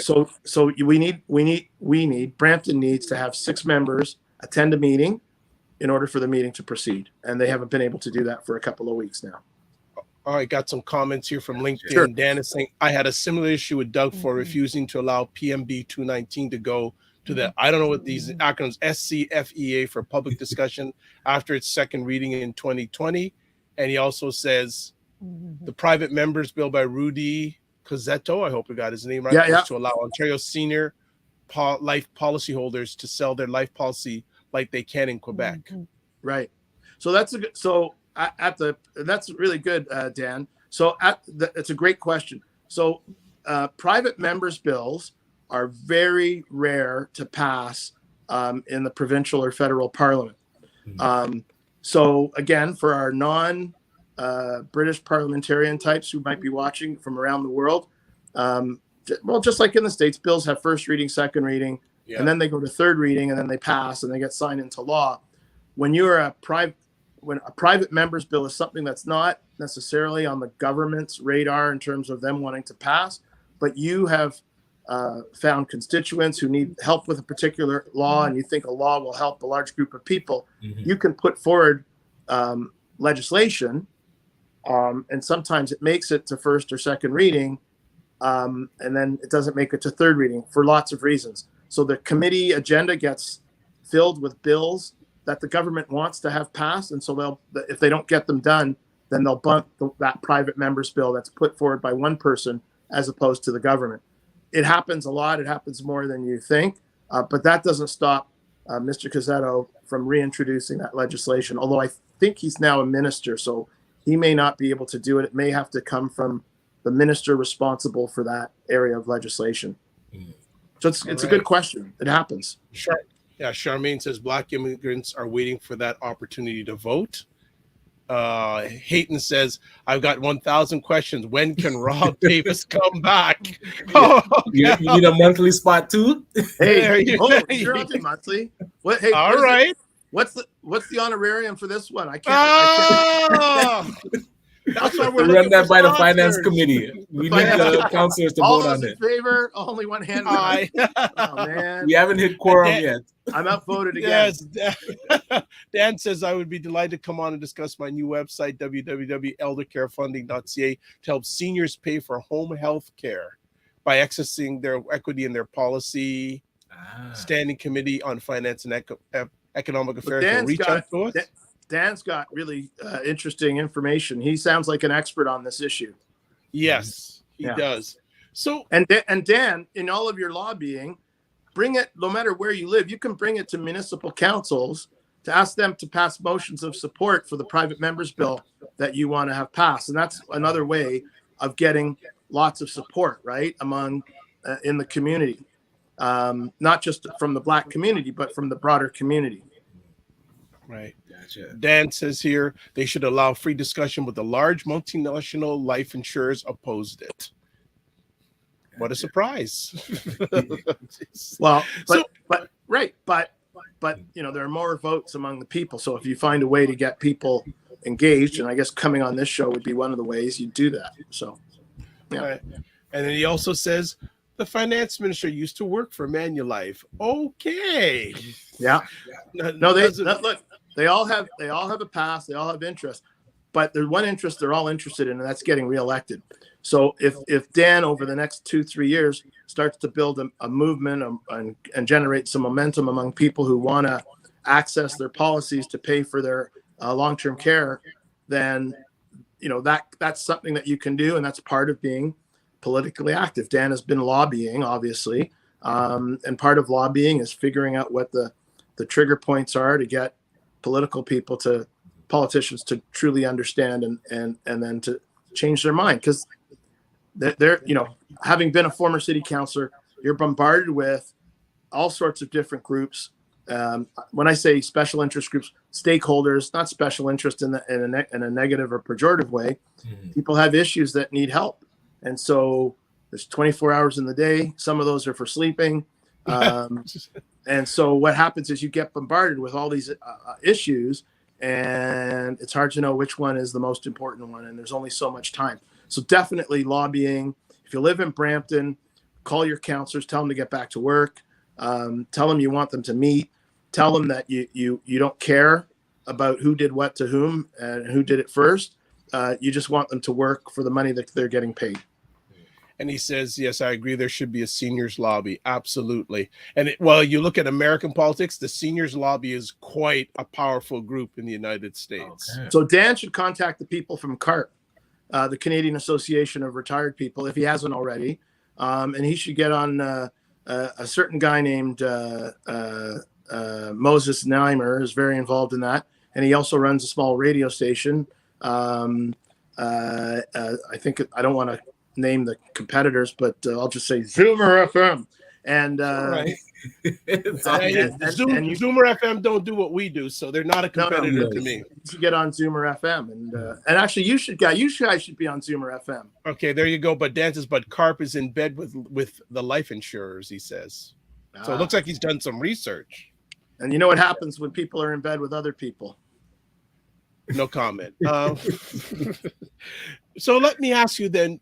we need Brampton needs to have 6 members attend a meeting in order for the meeting to proceed, and they haven't been able to do that for a couple of weeks now. All right, got some comments here from LinkedIn. Sure. Dan is saying, I had a similar issue with Doug for refusing to allow PMB 219 to go to the, I don't know what these acronyms, SCFEA, for public discussion after its second reading in 2020. And he also says the private members bill by Rudy Cozzetto, I hope we got his name right, was to allow Ontario senior life policyholders to sell their life policy like they can in Quebec. Right. So that's that's really good, Dan. So it's a great question. So private members' bills are very rare to pass in the provincial or federal parliament. So again, for our non-British parliamentarian types who might be watching from around the world, well, just like in the States, bills have first reading, second reading, and then they go to third reading, and then they pass and they get signed into law. When a private member's bill is something that's not necessarily on the government's radar in terms of them wanting to pass, but you have found constituents who need help with a particular law, and you think a law will help a large group of people, you can put forward legislation, and sometimes it makes it to first or second reading, and then it doesn't make it to third reading for lots of reasons. So the committee agenda gets filled with bills that the government wants to have passed, and so if they don't get them done, then they'll bump that private member's bill that's put forward by one person as opposed to the government. it happens a lot. It happens more than you think. But that doesn't stop Mr. Cazzetto from reintroducing that legislation, although I think he's now a minister, so he may not be able to do it. It may have to come from the minister responsible for that area of legislation. So it's a good question. It happens. Sure. Yeah, Charmaine says Black immigrants are waiting for that opportunity to vote. Hayton says, I've got 1,000 questions. When can Rob Davis come back? Oh, you need a monthly spot too? Hey, sure, I'll do monthly. What? Hey, all right. What's the honorarium for this one? I can't. Oh, that's why we're run that by the sponsors. finance committee. We need the councilors to All vote those on in it. favor? Only one hand. Aye. Oh man, We haven't hit quorum yet. I'm outvoted again. Yes. Dan says I would be delighted to come on and discuss my new website, www.eldercarefunding.ca, to help seniors pay for home health care by accessing their equity in their policy standing committee on finance and economic affairs. So reach out to us. Dan's got really interesting information. He sounds like an expert on this issue. Yes, he does. So and Dan, in all of your lobbying, bring it, no matter where you live, you can bring it to municipal councils to ask them to pass motions of support for the private members bill that you want to have passed. And that's another way of getting lots of support, right, among in the community, not just from the Black community, but from the broader community. Right. Gotcha. Dan says here they should allow free discussion, but the large multinational life insurers opposed it. What a surprise. Well, but you know, there are more votes among the people. So if you find a way to get people engaged, and I guess coming on this show would be one of the ways you do that. So yeah. Right. And then he also says the finance minister used to work for Manulife. Okay. Yeah. Look, they all have a past, they all have interest, but there's one interest they're all interested in, and that's getting reelected. So if Dan over the next 2-3 years starts to build a movement and generate some momentum among people who want to access their policies to pay for their long-term care, then you know that's something that you can do, and that's part of being politically active. Dan has been lobbying, obviously, and part of lobbying is figuring out what the trigger points are to get politicians to truly understand and then to change their mind, because they're you know, having been a former city councillor, you're bombarded with all sorts of different groups. When I say special interest groups, stakeholders, not special interest in a negative or pejorative way. Mm-hmm. People have issues that need help, and so there's 24 hours in the day. Some of those are for sleeping. And so what happens is you get bombarded with all these issues, and it's hard to know which one is the most important one. And there's only so much time. So definitely lobbying. If you live in Brampton, call your counselors, tell them to get back to work. Tell them you want them to meet. Tell them that you don't care about who did what to whom and who did it first. You just want them to work for the money that they're getting paid. And he says, yes, I agree. There should be a seniors lobby. Absolutely. And you look at American politics, the seniors lobby is quite a powerful group in the United States. Okay. So Dan should contact the people from CARP, the Canadian Association of Retired People, if he hasn't already. And he should get on a certain guy named Moses Neimer is very involved in that. And he also runs a small radio station. I think, I don't want to name the competitors, but I'll just say Zoomer FM. And right. Zoomer FM don't do what we do, so they're not a competitor to me. You should get on Zoomer FM, and actually you guys should be on Zoomer FM. Okay, there you go. But Dan says, but Carp is in bed with the life insurers, he says. So it looks like he's done some research. And you know what happens when people are in bed with other people? No comment. So let me ask you then,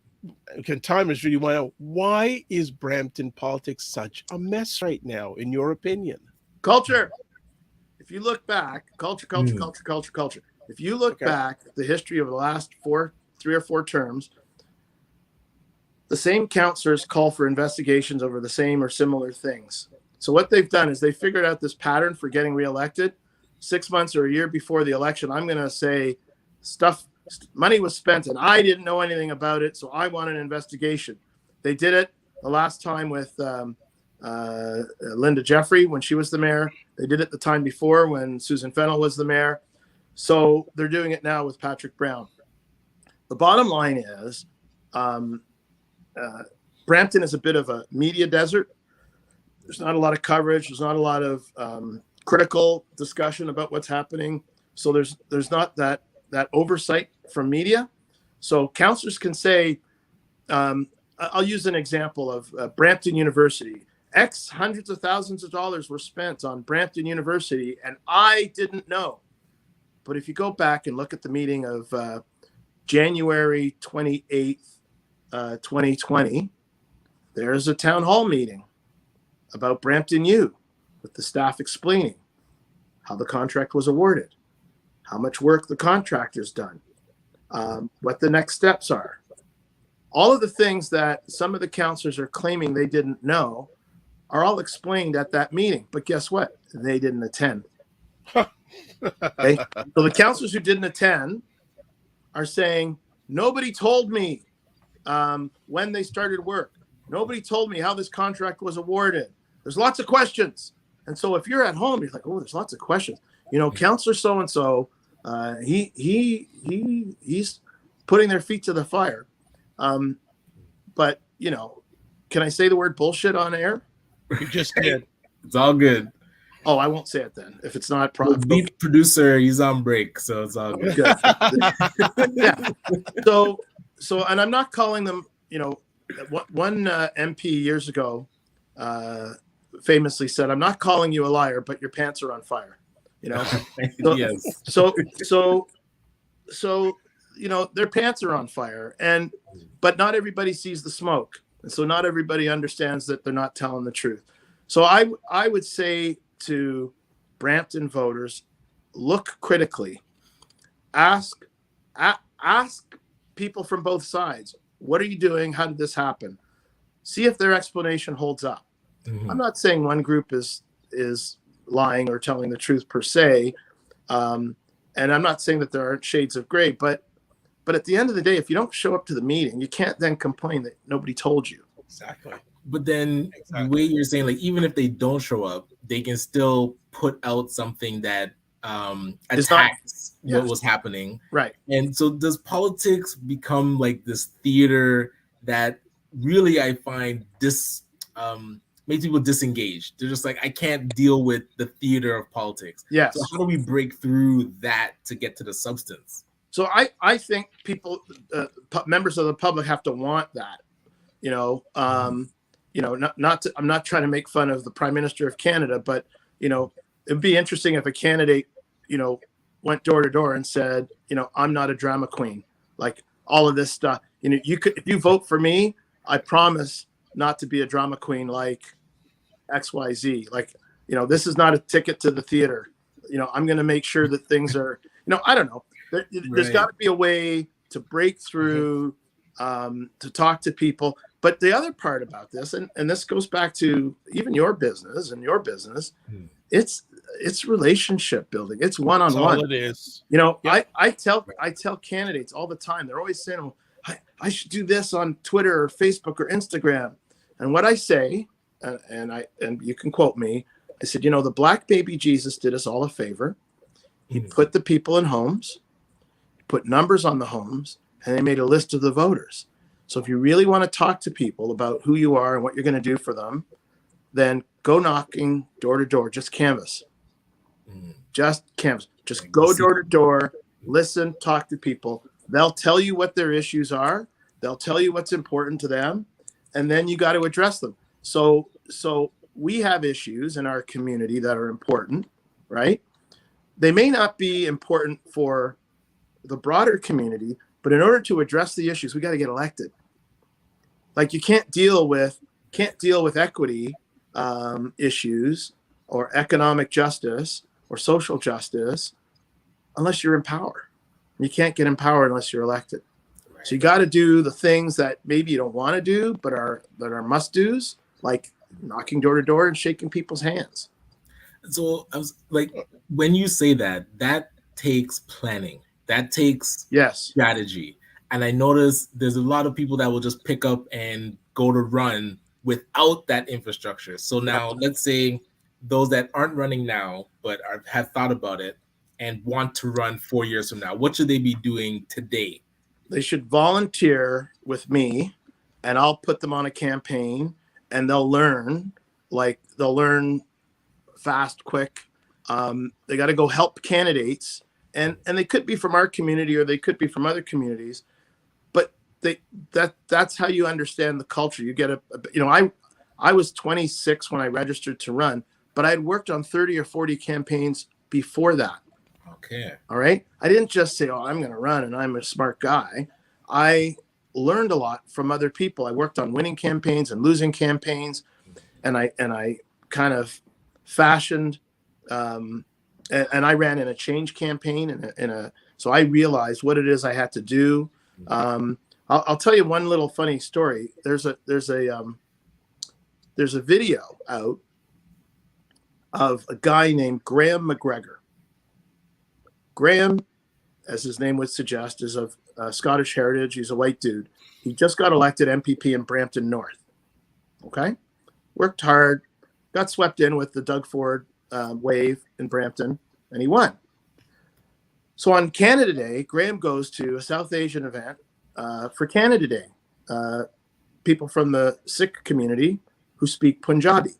time is really why is Brampton politics such a mess right now, in your opinion? Culture. If you look back, culture. If you look back at the history of the last 3 or 4 terms, the same councillors call for investigations over the same or similar things. So what they've done is they figured out this pattern for getting reelected. 6 months or a year before the election, I'm going to say money was spent and I didn't know anything about it, so I want an investigation. They did it. the last time with Linda Jeffrey when she was the mayor. They did it the time before when Susan Fennell was the mayor. So they're doing it now with Patrick Brown. The bottom line is Brampton is a bit of a media desert. There's not a lot of coverage. There's not a lot of critical discussion about what's happening. So there's not that oversight from media. So councillors can say, I'll use an example of Brampton University. X hundreds of thousands of dollars were spent on Brampton University, and I didn't know. But if you go back and look at the meeting of January 28th, 2020, there's a town hall meeting about Brampton U with the staff explaining how the contract was awarded, how much work the contractor's done, what the next steps are. All of the things that some of the councillors are claiming they didn't know are all explained at that meeting. But guess what? They didn't attend. Okay? So the councillors who didn't attend are saying, nobody told me when they started work. Nobody told me how this contract was awarded. There's lots of questions. And so if you're at home, you're like, oh, there's lots of questions. You know, Councillor so-and-so, he's putting their feet to the fire. But, you know, can I say the word bullshit on air? You just did. It's all good. Oh, I won't say it then. If it's not Beat producer, he's on break, so it's all good. Yeah. So, and I'm not calling them, you know, one MP years ago famously said, I'm not calling you a liar, but your pants are on fire. You know? So, yes. So, you know, their pants are on fire, but not everybody sees the smoke. And so not everybody understands that they're not telling the truth. So I would say to Brampton voters, look critically, ask people from both sides, what are you doing? How did this happen? See if their explanation holds up. Mm-hmm. I'm not saying one group is lying or telling the truth per se. And I'm not saying that there aren't shades of gray, but at the end of the day, if you don't show up to the meeting, you can't then complain that nobody told you. Exactly. But then the way you're saying, like, even if they don't show up, they can still put out something that attacks what was happening. Right. And so does politics become like this theater that really I find makes people disengaged? They're just like, I can't deal with the theater of politics. Yes. So how do we break through that to get to the substance? So I think people, members of the public have to want that, you know, I'm not trying to make fun of the Prime Minister of Canada, but, you know, it'd be interesting if a candidate, you know, went door to door and said, you know, I'm not a drama queen, like all of this stuff. You know, if you vote for me, I promise not to be a drama queen like XYZ. Like, you know, this is not a ticket to the theater. You know, I'm going to make sure that things are, you know, I don't know. There's got to be a way to break through, to talk to people. But the other part about this, and this goes back to even your business, it's relationship building. It's one-on-one. That's all it is. You know, yep. I tell candidates all the time. They're always saying, well, I should do this on Twitter or Facebook or Instagram. And what I say, and you can quote me, I said, you know, the black baby Jesus did us all a favor. He put the people in homes, put numbers on the homes, and they made a list of the voters. So if you really want to talk to people about who you are and what you're going to do for them, then go knocking door to door, just canvas. Just canvas. Just go door to door, listen, talk to people. They'll tell you what their issues are. They'll tell you what's important to them, and then you got to address them. So we have issues in our community that are important, right? They may not be important for the broader community, but in order to address the issues, we got to get elected. Like, you can't deal with equity issues or economic justice or social justice unless you're in power. You can't get in power unless you're elected. Right. So you got to do the things that maybe you don't want to do, but are must-dos, like knocking door to door and shaking people's hands. So I was like, when you say that takes planning. That takes strategy. And I notice there's a lot of people that will just pick up and go to run without that infrastructure. So now let's say those that aren't running now, but have thought about it and want to run 4 years from now, what should they be doing today? They should volunteer with me, and I'll put them on a campaign, and they'll learn fast, quick. They got to go help candidates, and they could be from our community or they could be from other communities, but that's how you understand the culture. You get I was 26 when I registered to run, but I had worked on 30 or 40 campaigns before that. Okay. All right. I didn't just say, oh, I'm going to run and I'm a smart guy. I learned a lot from other people. I worked on winning campaigns and losing campaigns, and I kind of fashioned, and I ran in a change campaign so I realized what it is I had to do. I'll tell you one little funny story. There's a video out of a guy named Graham McGregor. Graham, as his name would suggest, is of Scottish heritage. He's a white dude. He just got elected MPP in Brampton North. Okay? Worked hard, got swept in with the Doug Ford wave in Brampton, and he won. So on Canada Day, Graham goes to a South Asian event for Canada Day. People from the Sikh community who speak Punjabi.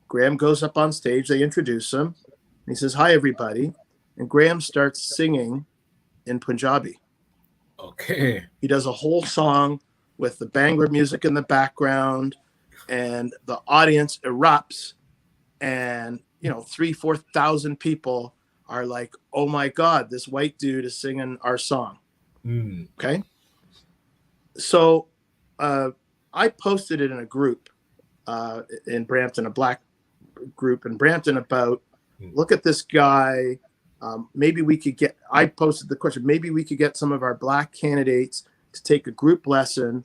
Graham goes up on stage. They introduce him. And he says, hi, everybody. And Graham starts singing in Punjabi. Okay. He does a whole song with the Bangla music in the background, and the audience erupts, and 3,000-4,000 people are like, oh my God, this white dude is singing our song. Okay. So I posted it in a group in Brampton, a Black group in Brampton, about look at this guy. Maybe we could get, I posted the question, maybe we could get some of our Black candidates to take a group lesson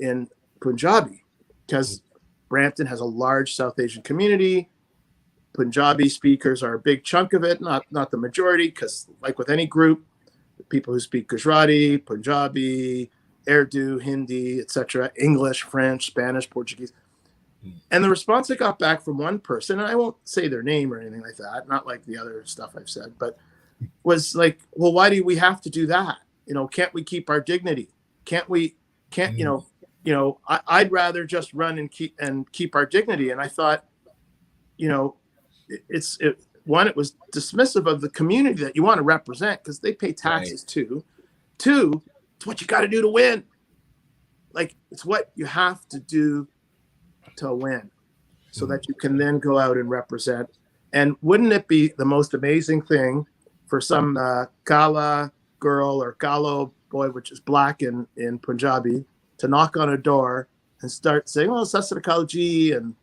in Punjabi, because Brampton has a large South Asian community. Punjabi speakers are a big chunk of it, not the majority, because like with any group, people who speak Gujarati, Punjabi, Urdu, Hindi, etc., English, French, Spanish, Portuguese. And the response I got back from one person, and I won't say their name or anything like that, not like the other stuff I've said, but was like, well, why do we have to do that? Can't we keep our dignity? I'd rather just run and keep our dignity. And I thought, it was dismissive of the community that you want to represent, because they pay taxes too. Two, it's what you got to do to win. Like, it's what you have to do to win, so that you can then go out and represent. And wouldn't it be the most amazing thing for some Kala girl or Kalo boy, which is Black in Punjabi, to knock on a door and start saying, "Oh, Sat Sri Akal ji," and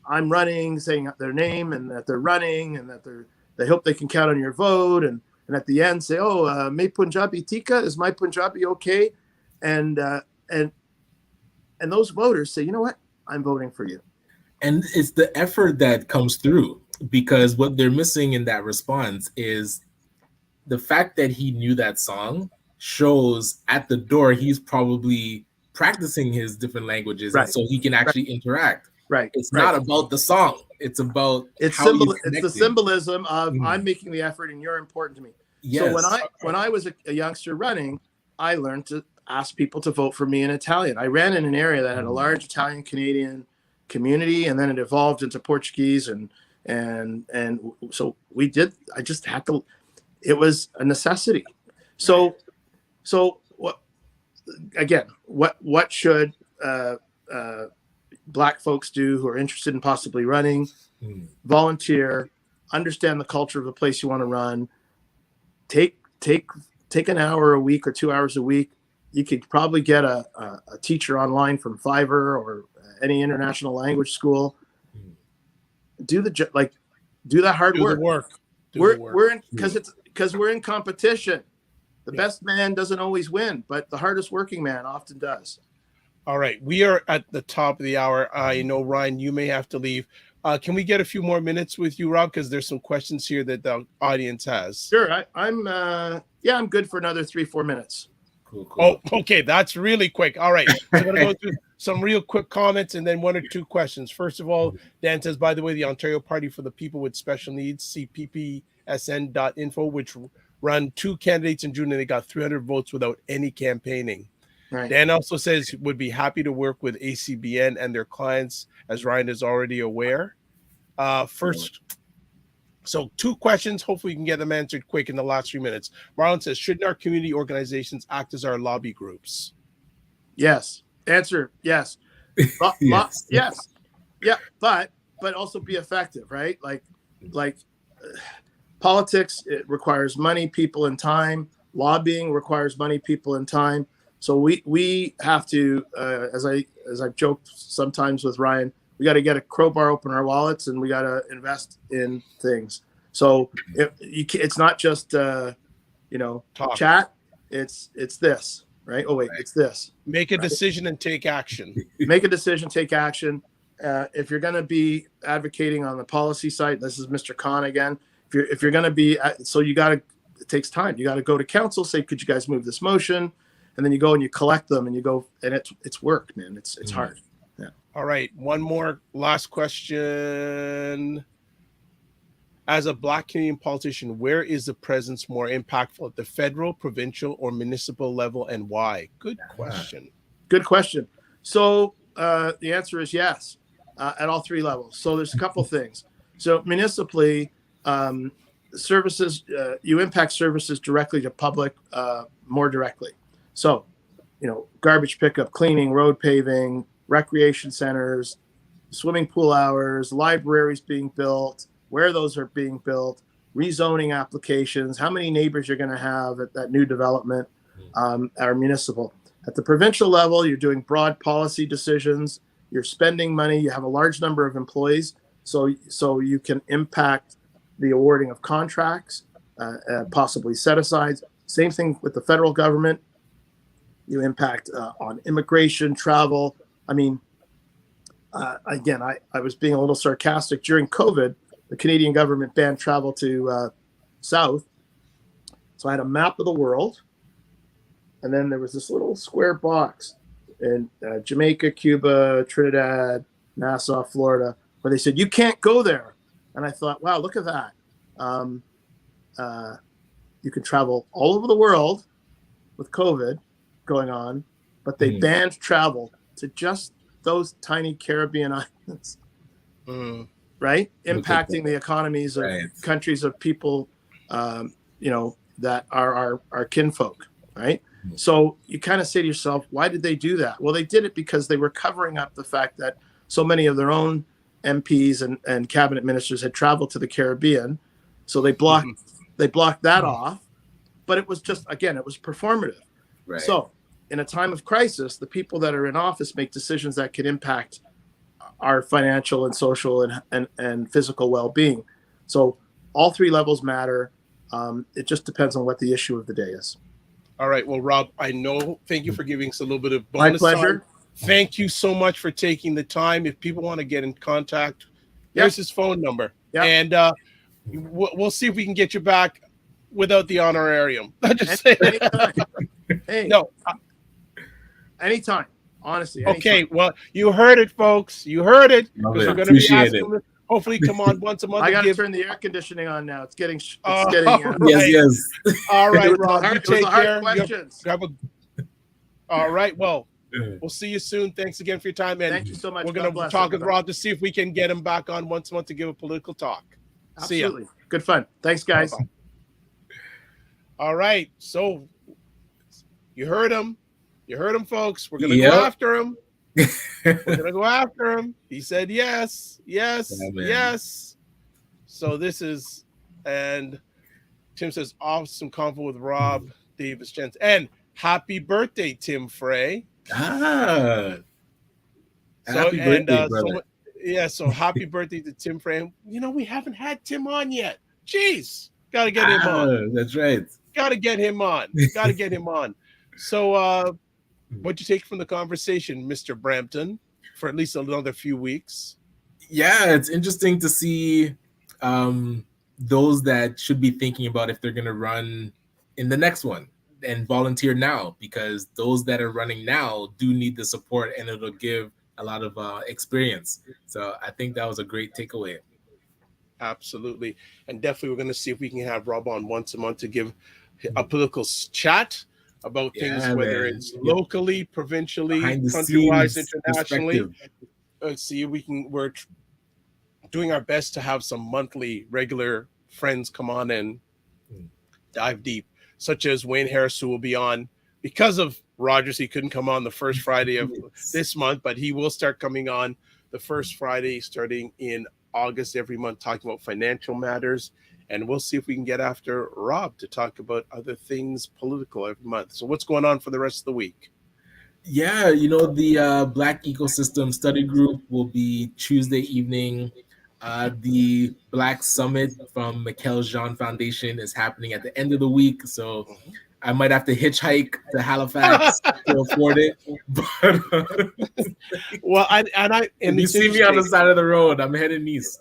I'm running, saying their name and that they're running and that they hope they can count on your vote, and at the end say, "Oh, me Punjabi tika, is my Punjabi okay?" And those voters say, you know what? I'm voting for you. And it's the effort that comes through, because what they're missing in that response is the fact that he knew that song shows at the door he's probably practicing his different languages, and so he can actually interact. Right. It's not about the song. It's about it's the symbolism of I'm making the effort and you're important to me. Yes. So when I was a youngster running, I learned to ask people to vote for me in Italian. I ran in an area that had a large Italian Canadian community, and then it evolved into Portuguese, and so we did. I just had to. It was a necessity. So what? Again, what should Black folks do who are interested in possibly running? Volunteer, understand the culture of the place you want to run. Take an hour a week or 2 hours a week. You could probably get a teacher online from Fiverr or any international language school. Do that hard work. We're in, because we're in competition. The best man doesn't always win, but the hardest working man often does. All right, we are at the top of the hour. I know, Ryan, you may have to leave. Can we get a few more minutes with you, Rob? Because there's some questions here that the audience has. Sure, I'm good for another 3-4 minutes. Cool. Oh, okay. That's really quick. All right. So I'm going to go through some real quick comments and then 1 or 2 questions. First of all, Dan says, by the way, the Ontario Party for the People with Special Needs, cppsn.info, which run 2 candidates in June and they got 300 votes without any campaigning. Right. Dan also says would be happy to work with ACBN and their clients, as Ryan is already aware. So 2 questions. Hopefully we can get them answered quick in the last 3 minutes. Marlon says, shouldn't our community organizations act as our lobby groups? Yes. Answer, yes. Yes. Yes. Yeah, but also be effective, right? Like politics, it requires money, people, and time. Lobbying requires money, people, and time. So we have to, as I've joked sometimes with Ryan, we got to get a crowbar, open our wallets, and we got to invest in things. So it's not just Talk. chat. It's this, right? Oh wait, it's this. Make a decision and take action. Make a decision, take action. If you're going to be advocating on the policy side, this is Mr. Khan again. If you're going to be, so you got to. It takes time. You got to go to council, say, could you guys move this motion? And then you go and you collect them, and you go, and it's work, man. It's hard. Yeah. All right. One more last question. As a Black Canadian politician, where is the presence more impactful, at the federal, provincial, or municipal level, and why? Good question. Good question. So the answer is yes, at all 3 levels. So there's a couple things. So municipally, services, you impact services directly to public more directly. So, garbage pickup, cleaning, road paving, recreation centers, swimming pool hours, libraries being built, where those are being built, rezoning applications, how many neighbors you're going to have at that new development are municipal. At the provincial level, you're doing broad policy decisions, you're spending money, you have a large number of employees, so you can impact the awarding of contracts, possibly set-asides. Same thing with the federal government. You impact on immigration, travel. I mean, again, I was being a little sarcastic. During COVID, the Canadian government banned travel to South. So I had a map of the world. And then there was this little square box in Jamaica, Cuba, Trinidad, Nassau, Florida, where they said, you can't go there. And I thought, wow, look at that. You can travel all over the world with COVID going on, but they banned travel to just those tiny Caribbean islands, right? Impacting the economies of countries of people, that are our kinfolk, right? So you kind of say to yourself, why did they do that? Well, they did it because they were covering up the fact that so many of their own MPs and cabinet ministers had traveled to the Caribbean. So they blocked that off, but it was just, again, it was performative. Right. So in a time of crisis, the people that are in office make decisions that could impact our financial and social and physical well-being. So all 3 levels matter. It just depends on what the issue of the day is. All right. Well, Rob, thank you for giving us a little bit of bonus. My pleasure. Time. Thank you so much for taking the time. If people want to get in contact, here's his phone number. Yep. And we'll see if we can get you back without the honorarium. Anytime. Hey, no. Anytime. Honestly. Anytime. Okay. Well, you heard it, folks. You heard it. Because we're going to be asking them, hopefully come on once a month. I got to turn the air conditioning on now. It's getting. Yes. All right, Rob. You take care. Questions. All right. Well, we'll see you soon. Thanks again for your time. And thank you so much. We're going to talk with Rob to see if we can get him back on once a month to give a political talk. Absolutely. See ya. Good fun. Thanks, guys. Bye-bye. All right. So you heard him. You heard him, folks. We're going to go after him. We're going to go after him. He said yes. So this is, and Tim says, awesome convo with Rob Davis Jens. And happy birthday, Tim Frey. Happy birthday, brother. So happy birthday to Tim Frey. We haven't had Tim on yet. Jeez. Got to get him on. That's right. Got to get him on. So what'd you take from the conversation, Mr. Brampton, for at least another few weeks? Yeah, it's interesting to see those that should be thinking about if they're going to run in the next one. and volunteer now, because those that are running now do need the support, and it'll give a lot of experience. So I think that was a great takeaway. Absolutely. And definitely we're going to see if we can have Rob on once a month to give a political chat about things, Yeah, whether man. it's locally, provincially, Behind the country-wise, scenes internationally. perspective. See if we can, we're doing our best to have some monthly regular friends come on and dive deep, such as Wayne Harris, who will be on because of Rogers. He couldn't come on the first Friday of this month, but he will start coming on the first Friday starting in August every month, talking about financial matters. And we'll see if we can get after Rob to talk about other things political every month. So what's going on for the rest of the week? Yeah, the Black Ecosystem Study Group will be Tuesday evening. The Black Summit from Mikkel Jean Foundation is happening at the end of the week, so I might have to hitchhike to Halifax to afford it. But Well, if you see me on the side of the road, I'm heading east.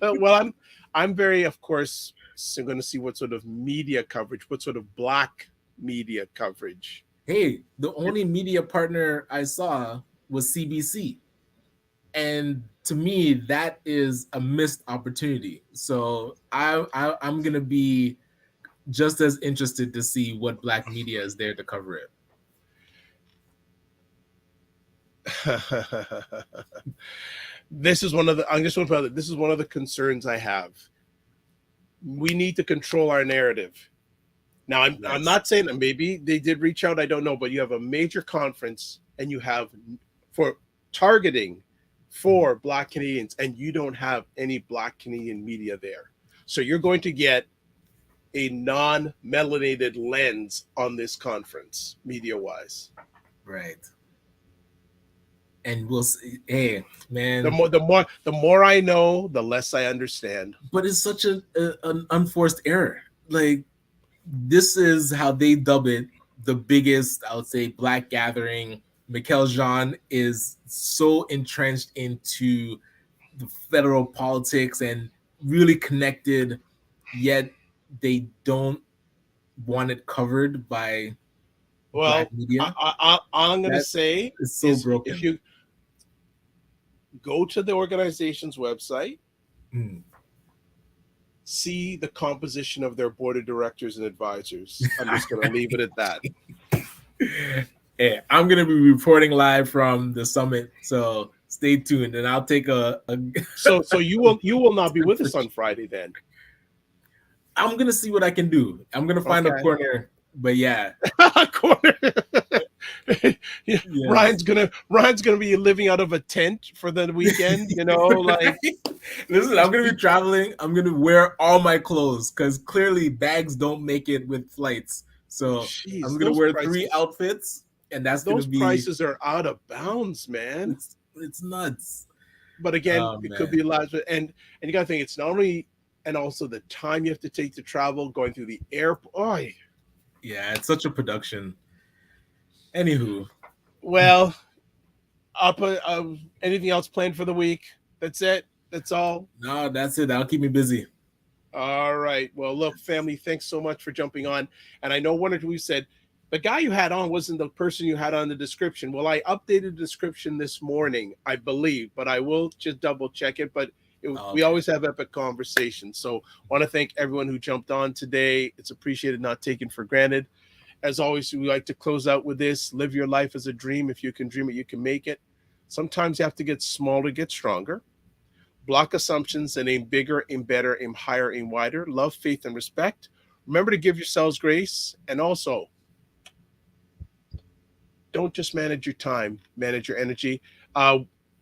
Well, I'm very, of course, going to see what sort of media coverage, what sort of Black media coverage. Hey, the only media partner I saw was CBC. And to me, that is a missed opportunity. So I'm going to be just as interested to see what Black media is there to cover it. This is one of the concerns I have. We need to control our narrative. Now, I'm not saying that maybe they did reach out. I don't know, but you have a major conference and you have for targeting for Black Canadians, and you don't have any Black Canadian media there. So you're going to get a non-melanated lens on this conference, media-wise. Right. And we'll see. Hey, man. The more I know, the less I understand. But it's such an unforced error. Like, this is how they dub it, the biggest, I would say, Black gathering. Mikkel Jean is so entrenched into the federal politics and really connected, yet they don't want it covered by Black media. I'm going to say it's so broken. If you go to the organization's website, see the composition of their board of directors and advisors. I'm just going to leave it at that. Hey, I'm going to be reporting live from the summit, so stay tuned, and I'll take a So you will not be with us on Friday then. I'm going to see what I can do. I'm going to find a corner, but yeah. Corner. Yes. Ryan's gonna be living out of a tent for the weekend, like listen, I'm gonna be traveling. I'm gonna wear all my clothes because clearly bags don't make it with flights. So I'm gonna wear 3 outfits, and that's those prices are out of bounds, man. It's nuts. But again, it could be a lot, and you gotta think it's not only, and also the time you have to take to travel, going through the airport. Oh, yeah, it's such a production. Anywho, well, anything else planned for the week? That's it. That's all. No, that's it. That'll keep me busy. All right. Well, look, family, thanks so much for jumping on. And I know one or two said the guy you had on wasn't the person you had on the description. Well, I updated the description this morning, I believe, but I will just double check it. But we always have epic conversations. So want to thank everyone who jumped on today. It's appreciated, not taken for granted. As always, we like to close out with this: live your life as a dream. If you can dream it, you can make it. Sometimes you have to get smaller to get stronger. Block assumptions and aim bigger, aim better, aim higher, aim wider. Love, faith, and respect. Remember to give yourselves grace. And also, don't just manage your time, manage your energy.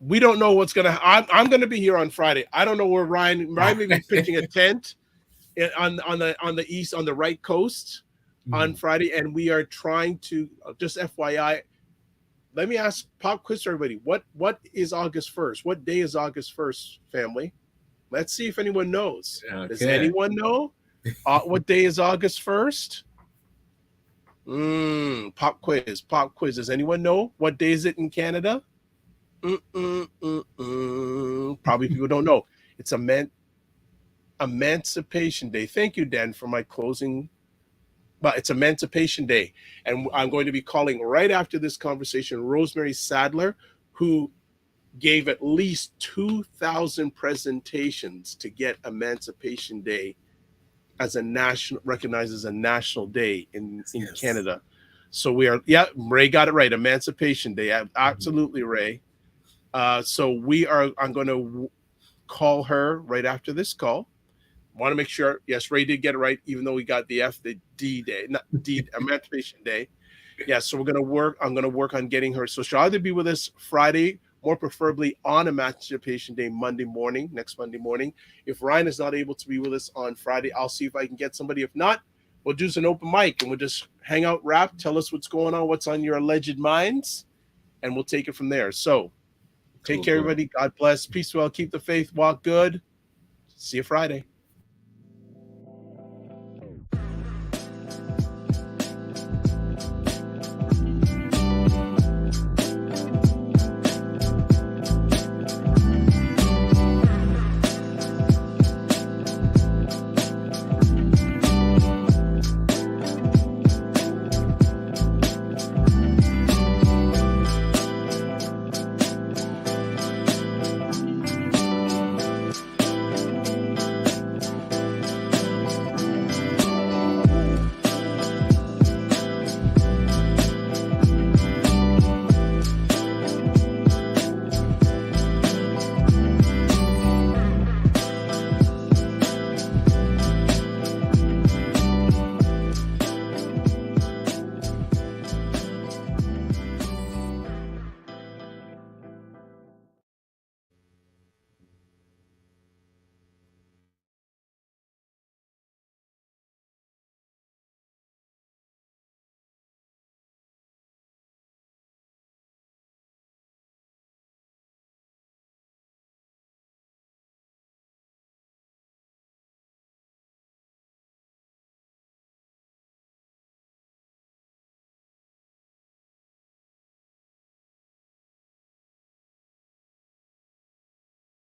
We don't know what's going to happen. I'm going to be here on Friday. I don't know where Ryan may be pitching a tent on the east, on the right coast. On Friday, and we are trying to, just FYI, let me ask pop quiz to everybody. What is August 1st? What day is August 1st, family? Let's see if anyone knows. Okay. Does anyone know what day is August 1st? Pop quiz. Does anyone know what day is it in Canada? Probably people don't know. It's Emancipation Day. Thank you, Dan, for my closing but it's Emancipation Day. And I'm going to be calling right after this conversation Rosemary Sadler, who gave at least 2,000 presentations to get Emancipation Day as a national, recognized as a national day in Canada. So we are, Ray got it right. Emancipation Day. Absolutely, Ray. So I'm going to call her right after this call. Want to make sure, yes, Ray did get it right, even though we got the D day, not D, Emancipation Day. Yeah, so I'm going to work on getting her. So she'll either be with us Friday, more preferably on Emancipation Day, next Monday morning. If Ryan is not able to be with us on Friday, I'll see if I can get somebody. If not, we'll do an open mic and we'll just hang out, rap, tell us what's going on, what's on your alleged minds, and we'll take it from there. So take care, everybody. God bless. Peace well. Keep the faith. Walk good. See you Friday.